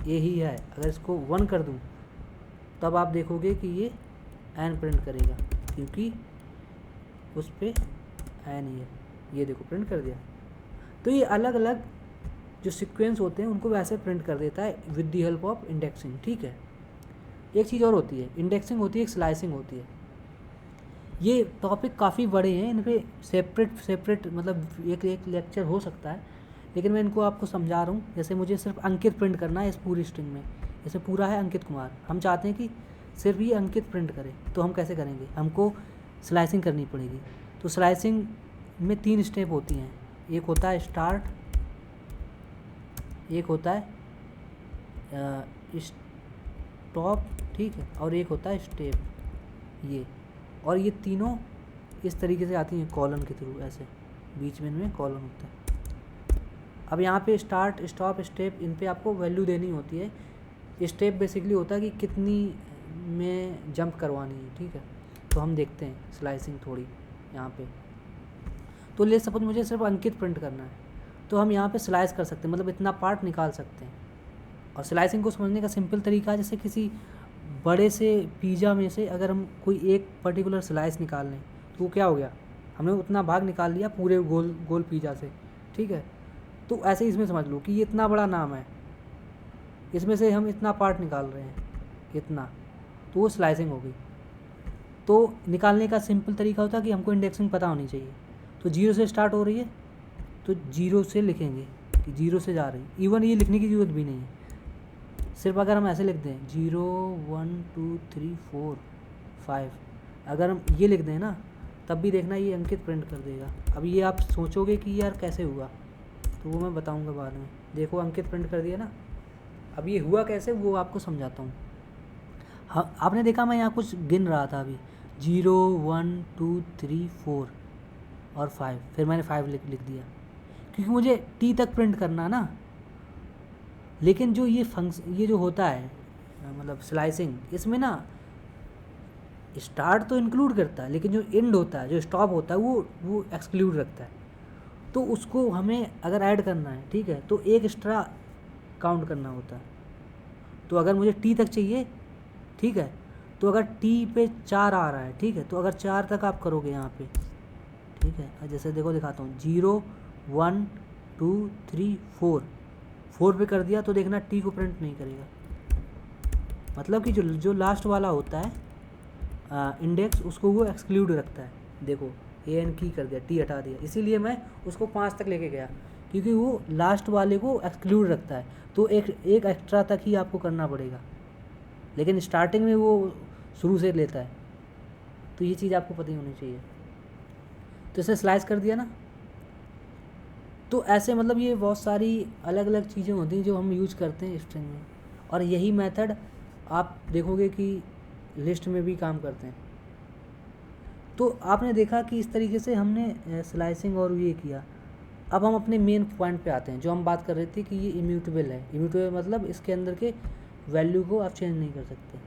ए ही है। अगर इसको 1 कर दूँ तब आप देखोगे कि ये एन प्रिंट करेगा, क्योंकि उस पर एन ही है। ये देखो प्रिंट कर दिया। तो ये अलग अलग जो सीक्वेंस होते हैं उनको वैसे प्रिंट कर देता है with the help of indexing, ठीक है। एक चीज़ और होती है, इंडेक्सिंग होती है, एक स्लाइसिंग होती है। ये टॉपिक काफ़ी बड़े हैं, इन पर सेपरेट मतलब एक लेक्चर हो सकता है, लेकिन मैं इनको आपको समझा रहा हूँ। जैसे मुझे सिर्फ अंकित प्रिंट करना है इस पूरी स्ट्रिंग में, जैसे पूरा है अंकित कुमार, हम चाहते हैं कि सिर्फ ये अंकित प्रिंट करे, तो हम कैसे करेंगे, हमको स्लाइसिंग करनी पड़ेगी। तो स्लाइसिंग में 3 स्टेप होती हैं, एक होता है स्टार्ट, एक होता है स्टॉप, ठीक है, और एक होता है स्टेप। ये और ये तीनों इस तरीके से आती हैं कॉलन के थ्रू, ऐसे बीच में इनमें कॉलन होता है। अब यहाँ पे स्टार्ट, स्टॉप, स्टेप, इन पे आपको वैल्यू देनी होती है। स्टेप बेसिकली होता है कि कितनी में जंप करवानी है, ठीक है। तो हम देखते हैं स्लाइसिंग थोड़ी यहाँ पे। तो ले सपोज मुझे सिर्फ अंकित प्रिंट करना है, तो हम यहाँ पे स्लाइस कर सकते हैं, मतलब इतना पार्ट निकाल सकते हैं। और स्लाइसिंग को समझने का सिंपल तरीका है, जैसे किसी बड़े से पिज़्ज़ा में से अगर हम कोई एक पर्टिकुलर स्लाइस निकाल लें, तो वो क्या हो गया, हमने उतना भाग निकाल लिया पूरे गोल पिज़्ज़ा से, ठीक है। तो ऐसे ही इसमें समझ लो कि ये इतना बड़ा नाम है, इसमें से हम इतना पार्ट निकाल रहे हैं, इतना, तो वो स्लाइसिंग हो गई। तो निकालने का सिंपल तरीका होता है कि हमको इंडेक्सिंग पता होनी चाहिए। तो 0 से स्टार्ट हो रही है, तो 0 से लिखेंगे कि 0 से जा रही है। इवन ये लिखने की ज़रूरत भी नहीं है, सिर्फ अगर हम ऐसे लिख दें 0 1 2 3 4 5, अगर हम ये लिख दें ना, तब भी देखना ये अंकित प्रिंट कर देगा। अब ये आप सोचोगे कि यार कैसे हुआ, तो वो मैं बताऊंगा बाद में। देखो अंकित प्रिंट कर दिया ना, अब ये हुआ कैसे वो आपको समझाता हूँ। हाँ, आपने देखा मैं यहाँ कुछ गिन रहा था अभी, 0 1 2 3 4 और 5, फिर मैंने 5 लिख दिया, क्योंकि मुझे टी तक प्रिंट करना ना। लेकिन जो ये जो होता है मतलब स्लाइसिंग, इसमें ना स्टार्ट तो इंक्लूड करता है, लेकिन जो एंड होता है, जो स्टॉप होता है, वो एक्सक्लूड रखता है। तो उसको हमें अगर ऐड करना है, ठीक है, तो एक एक्स्ट्रा काउंट करना होता है। तो अगर मुझे टी तक चाहिए, ठीक है, तो अगर टी पे 4 आ रहा है, ठीक है, तो अगर 4 तक आप करोगे यहाँ पे, ठीक है, जैसे देखो दिखाता हूँ, 0 1 2 3 4 पे कर दिया, तो देखना टी को प्रिंट नहीं करेगा। मतलब कि जो लास्ट वाला होता है इंडेक्स, उसको वो एक्सक्लूड रखता है। देखो AN की कर दिया, टी हटा दिया, इसीलिए मैं उसको 5 तक लेके गया, क्योंकि वो लास्ट वाले को एक्सक्लूड रखता है, तो एक एक्स्ट्रा तक ही आपको करना पड़ेगा, लेकिन स्टार्टिंग में वो शुरू से लेता है। तो ये चीज़ आपको पता ही होनी चाहिए। तो इसे स्लाइस कर दिया ना, तो ऐसे मतलब ये बहुत सारी अलग अलग चीज़ें होती हैं जो हम यूज करते हैं स्ट्रिंग में, और यही मेथड आप देखोगे कि लिस्ट में भी काम करते हैं। तो आपने देखा कि इस तरीके से हमने स्लाइसिंग और ये किया। अब हम अपने मेन पॉइंट पे आते हैं, जो हम बात कर रहे थे कि ये इम्यूटेबल है। इम्यूटेबल मतलब इसके अंदर के वैल्यू को आप चेंज नहीं कर सकते,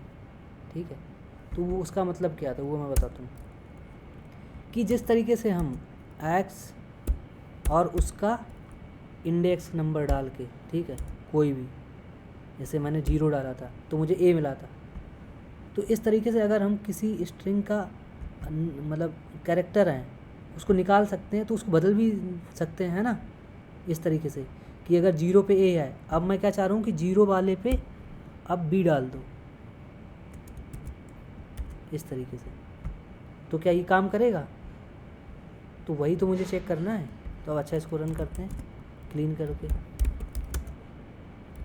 ठीक है। तो वो उसका मतलब क्या था वो मैं बताता हूँ, कि जिस तरीके से हम एक्स और उसका इंडेक्स नंबर डाल के, ठीक है, कोई भी, जैसे मैंने 0 डाला था तो मुझे ए मिला था, तो इस तरीके से अगर हम किसी स्ट्रिंग का मतलब कैरेक्टर है उसको निकाल सकते हैं, तो उसको बदल भी सकते हैं ना, इस तरीके से कि अगर 0 पे ए है, अब मैं क्या चाह रहा हूँ कि 0 वाले पे अब बी डाल दो, इस तरीके से। तो क्या ये काम करेगा? तो वही तो मुझे चेक करना है। तो अब अच्छा इसको रन करते हैं, क्लीन करके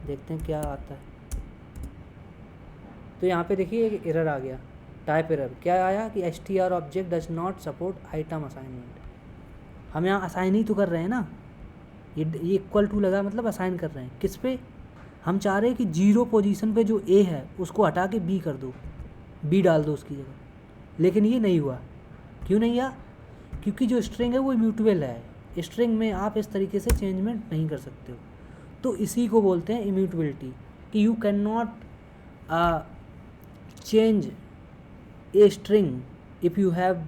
देखते हैं क्या आता है। तो यहाँ पे देखिए एक एरर आ गया, टाइप एरर। क्या आया कि str object does not support item assignment. हम यहाँ असाइन ही तो कर रहे हैं ना, ये इक्वल टू लगा मतलब असाइन कर रहे हैं। किस पे? हम चाह रहे हैं कि 0 पोजीशन पे जो ए है उसको हटा के बी कर दो, बी डाल दो उसकी जगह, लेकिन ये नहीं हुआ। क्यों नहीं हुआ? क्योंकि जो स्ट्रिंग है वो इम्यूटेबल है। स्ट्रिंग में आप इस तरीके से चेंजमेंट नहीं कर सकते हो। तो इसी को बोलते हैं इम्यूटेबिलिटी, कि you can not change a string if you have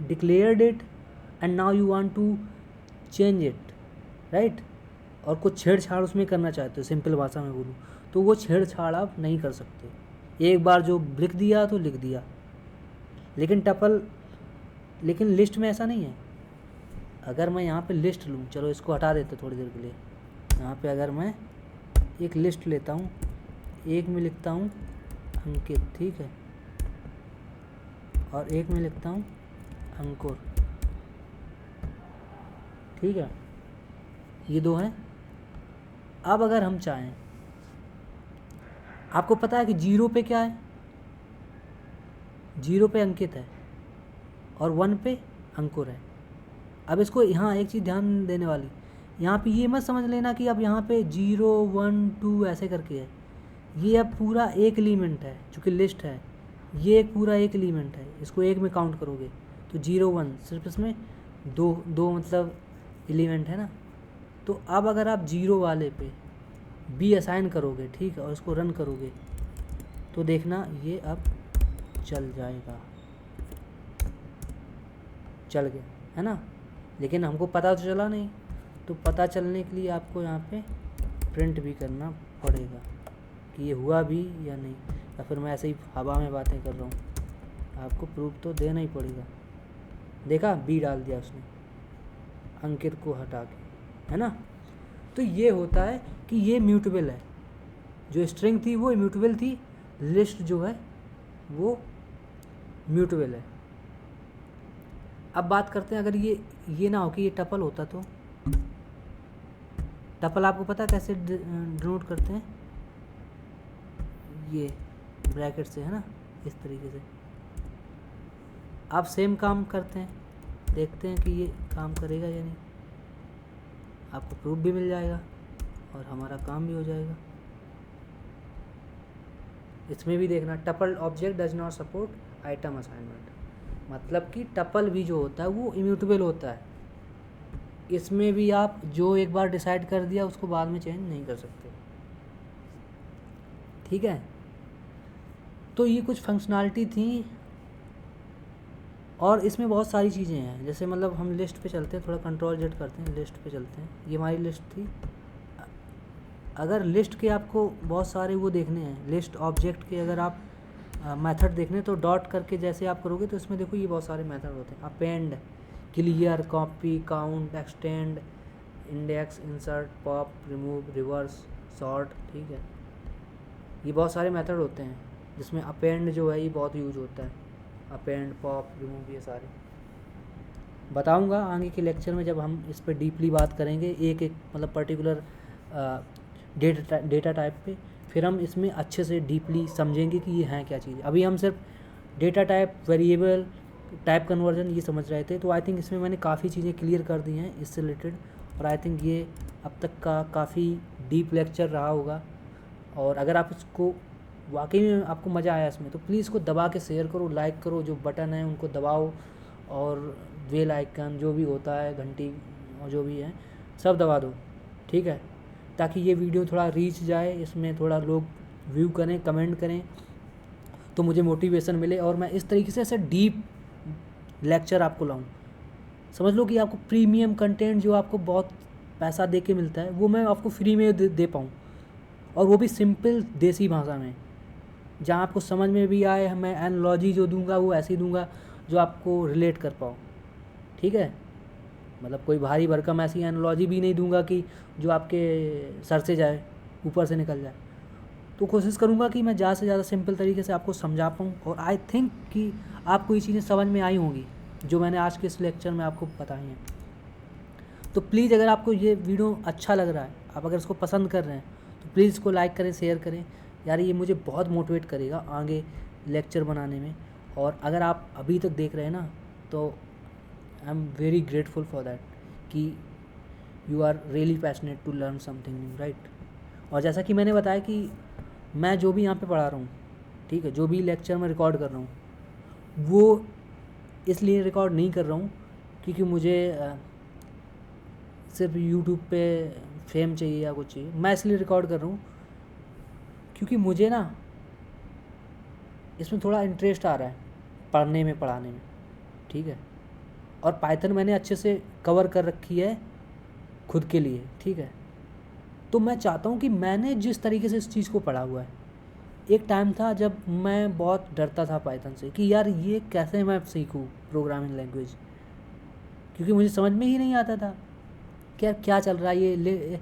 declared it and now you want to change it, right. और कुछ छेड़छाड़ उसमें करना चाहते हो, सिंपल भाषा में बोलूँ तो वो छेड़छाड़ आप नहीं कर सकते। एक बार जो लिख दिया तो लिख दिया। लेकिन लिस्ट में ऐसा नहीं है। अगर मैं यहाँ पे लिस्ट लूँ, चलो इसको हटा देते थोड़ी देर के लिए। यहाँ पे अगर मैं एक लिस्ट लेता हूँ, एक में लिखता हूँ अंकित, ठीक है, और एक में लिखता हूँ अंकुर, ठीक है, ये दो हैं। अब अगर हम चाहें, आपको पता है कि 0 पे क्या है? 0 पे अंकित है और 1 पे अंकुर है। अब इसको यहाँ एक चीज़ ध्यान देने वाली, यहाँ पे ये मत समझ लेना कि अब यहाँ पे 0 1 2 ऐसे करके है। ये अब पूरा एक एलिमेंट है, चूँकि लिस्ट है, ये एक पूरा एक एलिमेंट है, इसको एक में काउंट करोगे तो 0 1 सिर्फ इसमें दो मतलब एलिमेंट है ना। तो अब अगर आप 0 वाले पे बी असाइन करोगे, ठीक है, और इसको रन करोगे तो देखना ये अब चल जाएगा, चल गया है ना। लेकिन हमको पता तो चला नहीं, तो पता चलने के लिए आपको यहाँ पे प्रिंट भी करना पड़ेगा कि ये हुआ भी या नहीं, या फिर मैं ऐसे ही हवा में बातें कर रहा हूँ। आपको प्रूफ तो देना ही पड़ेगा। देखा, बी डाल दिया उसने अंकित को हटा के, है ना। तो ये होता है कि ये म्यूटेबल है। जो स्ट्रिंग थी वो इम्यूटेबल थी, लिस्ट जो है वो म्यूटेबल है। अब बात करते हैं, अगर ये ना हो कि ये टपल होता तो। टपल आपको पता है कैसे डिनोट करते हैं? ये ब्रैकेट से, है ना, इस तरीके से। आप सेम काम करते हैं, देखते हैं कि ये काम करेगा या नहीं। आपको प्रूफ भी मिल जाएगा और हमारा काम भी हो जाएगा। इसमें भी देखना, tuple object does not support item assignment, मतलब कि टपल भी जो होता है वो इम्यूटेबल होता है। इसमें भी आप जो एक बार डिसाइड कर दिया उसको बाद में चेंज नहीं कर सकते, ठीक है। तो ये कुछ फंक्शनैलिटी थी, और इसमें बहुत सारी चीज़ें हैं। जैसे मतलब हम लिस्ट पे चलते हैं, थोड़ा कंट्रोल जेड करते हैं, लिस्ट पे चलते हैं। ये हमारी लिस्ट थी। अगर लिस्ट के आपको बहुत सारे वो देखने हैं, लिस्ट ऑब्जेक्ट के अगर आप मेथड देखने, तो डॉट करके जैसे आप करोगे तो इसमें देखो ये बहुत सारे मेथड होते हैं। Append, clear, copy, count, extend, index, insert, pop, remove, reverse, sort, ठीक है। ये बहुत सारे मेथड होते हैं, जिसमें अपेंड जो है ये बहुत यूज होता है। अपेंड, पॉप, रिमूव, ये सारे। बताऊंगा आगे के लेक्चर में, जब हम इस पर डीपली बात करेंगे एक एक मतलब पर्टिकुलर डेटा टाइप पे, फिर हम इसमें अच्छे से डीपली समझेंगे कि ये हैं क्या चीज़। अभी हम सिर्फ data type, variable, type conversion ये समझ रहे थे, तो आई थिंक इसमें मैंने काफ़ी चीज़ें क्लियर कर दी हैं इससे रिलेटेड, और आई थिंक ये अब तक का काफ़ी डीप लेक्चर रहा होगा। और अगर आप इसको वाकई में आपको मज़ा आया इसमें, तो प्लीज़ इसको दबा के शेयर करो, लाइक करो, जो बटन है उनको दबाओ, और बेल आइकन जो भी होता है, घंटी और जो भी है सब दबा दो, ठीक है, ताकि ये वीडियो थोड़ा रीच जाए, इसमें थोड़ा लोग व्यू करें, कमेंट करें, तो मुझे मोटिवेशन मिले और मैं इस तरीके से ऐसे डीप लेक्चर आपको लाऊं। समझ लो कि आपको प्रीमियम कंटेंट जो आपको बहुत पैसा दे के मिलता है, वो मैं आपको फ्री में दे पाऊँ, और वो भी सिंपल देसी भाषा में, जहाँ आपको समझ में भी आए। मैं एनालॉजी जो दूंगा वो ऐसी दूंगा जो आपको रिलेट कर पाओ, ठीक है। मतलब कोई भारी भरकम ऐसी एनालॉजी भी नहीं दूंगा कि जो आपके सर से जाए, ऊपर से निकल जाए। तो कोशिश करूंगा कि मैं ज़्यादा से ज़्यादा सिंपल तरीके से आपको समझा पाऊँ, और आई थिंक कि आपको ये चीज़ें समझ में आई होंगी जो मैंने आज के इस लेक्चर में आपको बताई हैं। तो प्लीज़ अगर आपको ये वीडियो अच्छा लग रहा है, आप अगर इसको पसंद कर रहे हैं, तो प्लीज़ इसको लाइक करें, शेयर करें यार, ये मुझे बहुत मोटिवेट करेगा आगे लेक्चर बनाने में। और अगर आप अभी तक देख रहे हैं ना, तो I am very grateful for that कि you are really passionate to learn something new, right. और जैसा कि मैंने बताया कि मैं जो भी यहाँ पे पढ़ा रहा हूँ, ठीक है, जो भी लेक्चर मैं रिकॉर्ड कर रहा हूँ, वो इसलिए रिकॉर्ड नहीं कर रहा हूँ क्योंकि मुझे सिर्फ यूट्यूब पे फेम चाहिए या कुछ चाहिए। मैं इसलिए रिकॉर्ड कर रहा हूँ क्योंकि मुझे ना इसमें थोड़ा इंटरेस्ट आ रहा है पढ़ने में, पढ़ाने में, ठीक है। और पाइथन मैंने अच्छे से कवर कर रखी है खुद के लिए, ठीक है। तो मैं चाहता हूँ कि मैंने जिस तरीके से इस चीज़ को पढ़ा हुआ है, एक टाइम था जब मैं बहुत डरता था पाइथन से कि यार ये कैसे मैं सीखूँ प्रोग्रामिंग लैंग्वेज, क्योंकि मुझे समझ में ही नहीं आता था कि यार क्या चल रहा है, ये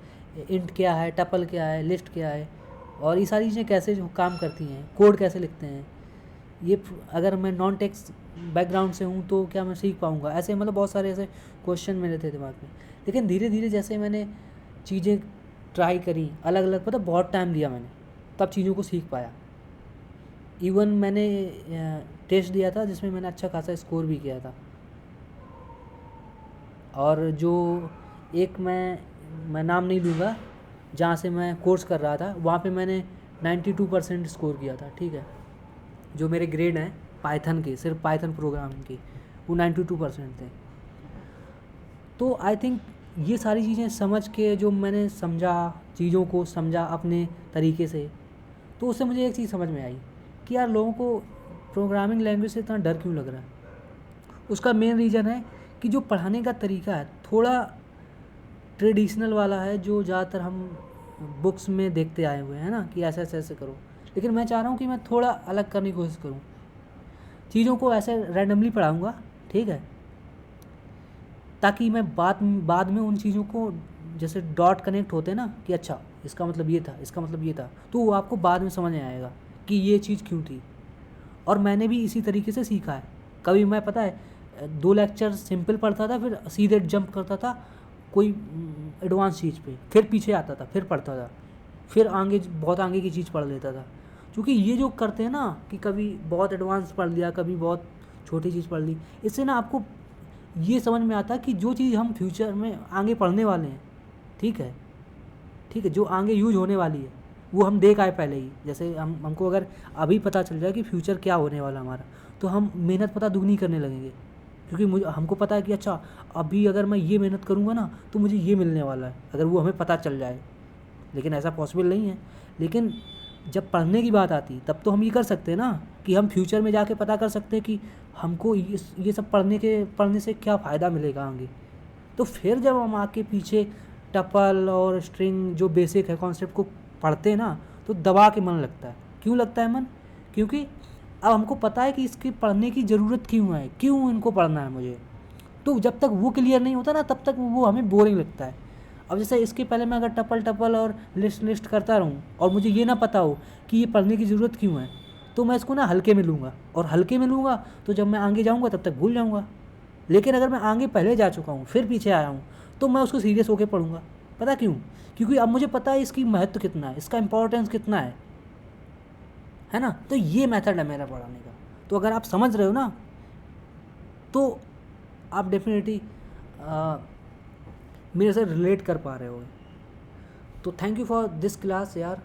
इंट क्या है, टपल क्या है, लिस्ट क्या है, और ये सारी चीज़ें कैसे जो काम करती हैं, कोड कैसे लिखते हैं, ये अगर मैं नॉन टेक्स्ट बैकग्राउंड से हूँ तो क्या मैं सीख पाऊँगा। ऐसे मतलब बहुत सारे ऐसे क्वेश्चन मेरे थे दिमाग में। लेकिन धीरे धीरे जैसे मैंने चीज़ें ट्राई करी अलग अलग, पता बहुत टाइम दिया मैंने, तब चीज़ों को सीख पाया। इवन मैंने टेस्ट दिया था जिसमें मैंने अच्छा खासा स्कोर भी किया था, और जो एक मैं नाम नहीं लूँगा, जहाँ से मैं कोर्स कर रहा था, वहाँ पे मैंने 92% स्कोर किया था, ठीक है। जो मेरे ग्रेड हैं पाइथन के, सिर्फ पाइथन प्रोग्रामिंग के, वो 92% थे। तो आई थिंक ये सारी चीज़ें समझ के जो मैंने समझा, चीज़ों को समझा अपने तरीके से, तो उससे मुझे एक चीज़ समझ में आई कि यार लोगों को प्रोग्रामिंग लैंग्वेज से इतना डर क्यों लग रहा है। उसका मेन रीज़न है कि जो पढ़ाने का तरीका है थोड़ा ट्रेडिशनल वाला है, जो ज़्यादातर हम बुक्स में देखते आए हुए हैं ना, कि ऐसे ऐसे ऐसे करो। लेकिन मैं चाह रहा हूँ कि मैं थोड़ा अलग करने की कोशिश करूँ, चीज़ों को ऐसे रैंडमली पढ़ाऊँगा, ठीक है, ताकि मैं बाद में उन चीज़ों को, जैसे डॉट कनेक्ट होते हैं ना कि अच्छा इसका मतलब ये था, इसका मतलब ये था, तो वो आपको बाद में समझ में आएगा कि ये चीज़ क्यों थी। और मैंने भी इसी तरीके से सीखा है। कभी मैं, पता है, 2 लेक्चर सिंपल पढ़ता था, फिर सीधे जंप करता था कोई एडवांस चीज़ पे, फिर पीछे आता था, फिर पढ़ता था, फिर आगे बहुत आगे की चीज़ पढ़ लेता था। क्योंकि ये जो करते हैं ना कि कभी बहुत एडवांस पढ़ लिया, कभी बहुत छोटी चीज़ पढ़ ली, इससे ना आपको ये समझ में आता है कि जो चीज़ हम फ्यूचर में आगे पढ़ने वाले हैं, ठीक है, जो आगे यूज होने वाली है, वो हम देख आए पहले ही। जैसे हमको अगर अभी पता चल जाए कि फ्यूचर क्या होने वाला हमारा, तो हम मेहनत पता दुगनी करने लगेंगे, क्योंकि हमको पता है कि अच्छा अभी अगर मैं ये मेहनत करूँगा ना तो मुझे ये मिलने वाला है, अगर वो हमें पता चल जाए। लेकिन ऐसा पॉसिबल नहीं है। लेकिन जब पढ़ने की बात आती तब तो हम ये कर सकते हैं ना कि हम फ्यूचर में जाके पता कर सकते हैं कि हमको ये सब पढ़ने से क्या फ़ायदा मिलेगा आगे। तो फिर जब हम आके पीछे टपल और स्ट्रिंग जो बेसिक है कॉन्सेप्ट को पढ़ते हैं ना, तो दबा के मन लगता है। क्यों लगता है मन? क्योंकि अब हमको पता है कि इसके पढ़ने की ज़रूरत क्यों है, क्यों इनको पढ़ना है मुझे। तो जब तक वो क्लियर नहीं होता ना, तब तक वो हमें बोरिंग लगता है। अब जैसे इसके पहले मैं अगर टपल और लिस्ट करता रहूँ और मुझे ये ना पता हो कि ये पढ़ने की ज़रूरत क्यों है, तो मैं इसको ना हल्के में लूँगा, और हल्के में लूँगा तो जब मैं आगे जाऊँगा तब तक भूल जाऊँगा। लेकिन अगर मैं आगे पहले जा चुका हूँ फिर पीछे आया हूँ तो मैं उसको सीरियस होकर पढ़ूंगा। पता क्यों? क्योंकि अब मुझे पता है इसकी महत्व कितना है, इसका इंपॉर्टेंस कितना है ना। तो ये मेथड है मेरा पढ़ाने का। तो अगर आप समझ रहे हो ना तो आप डेफिनेटली मेरे से रिलेट कर पा रहे हो। तो thank you for this class यार।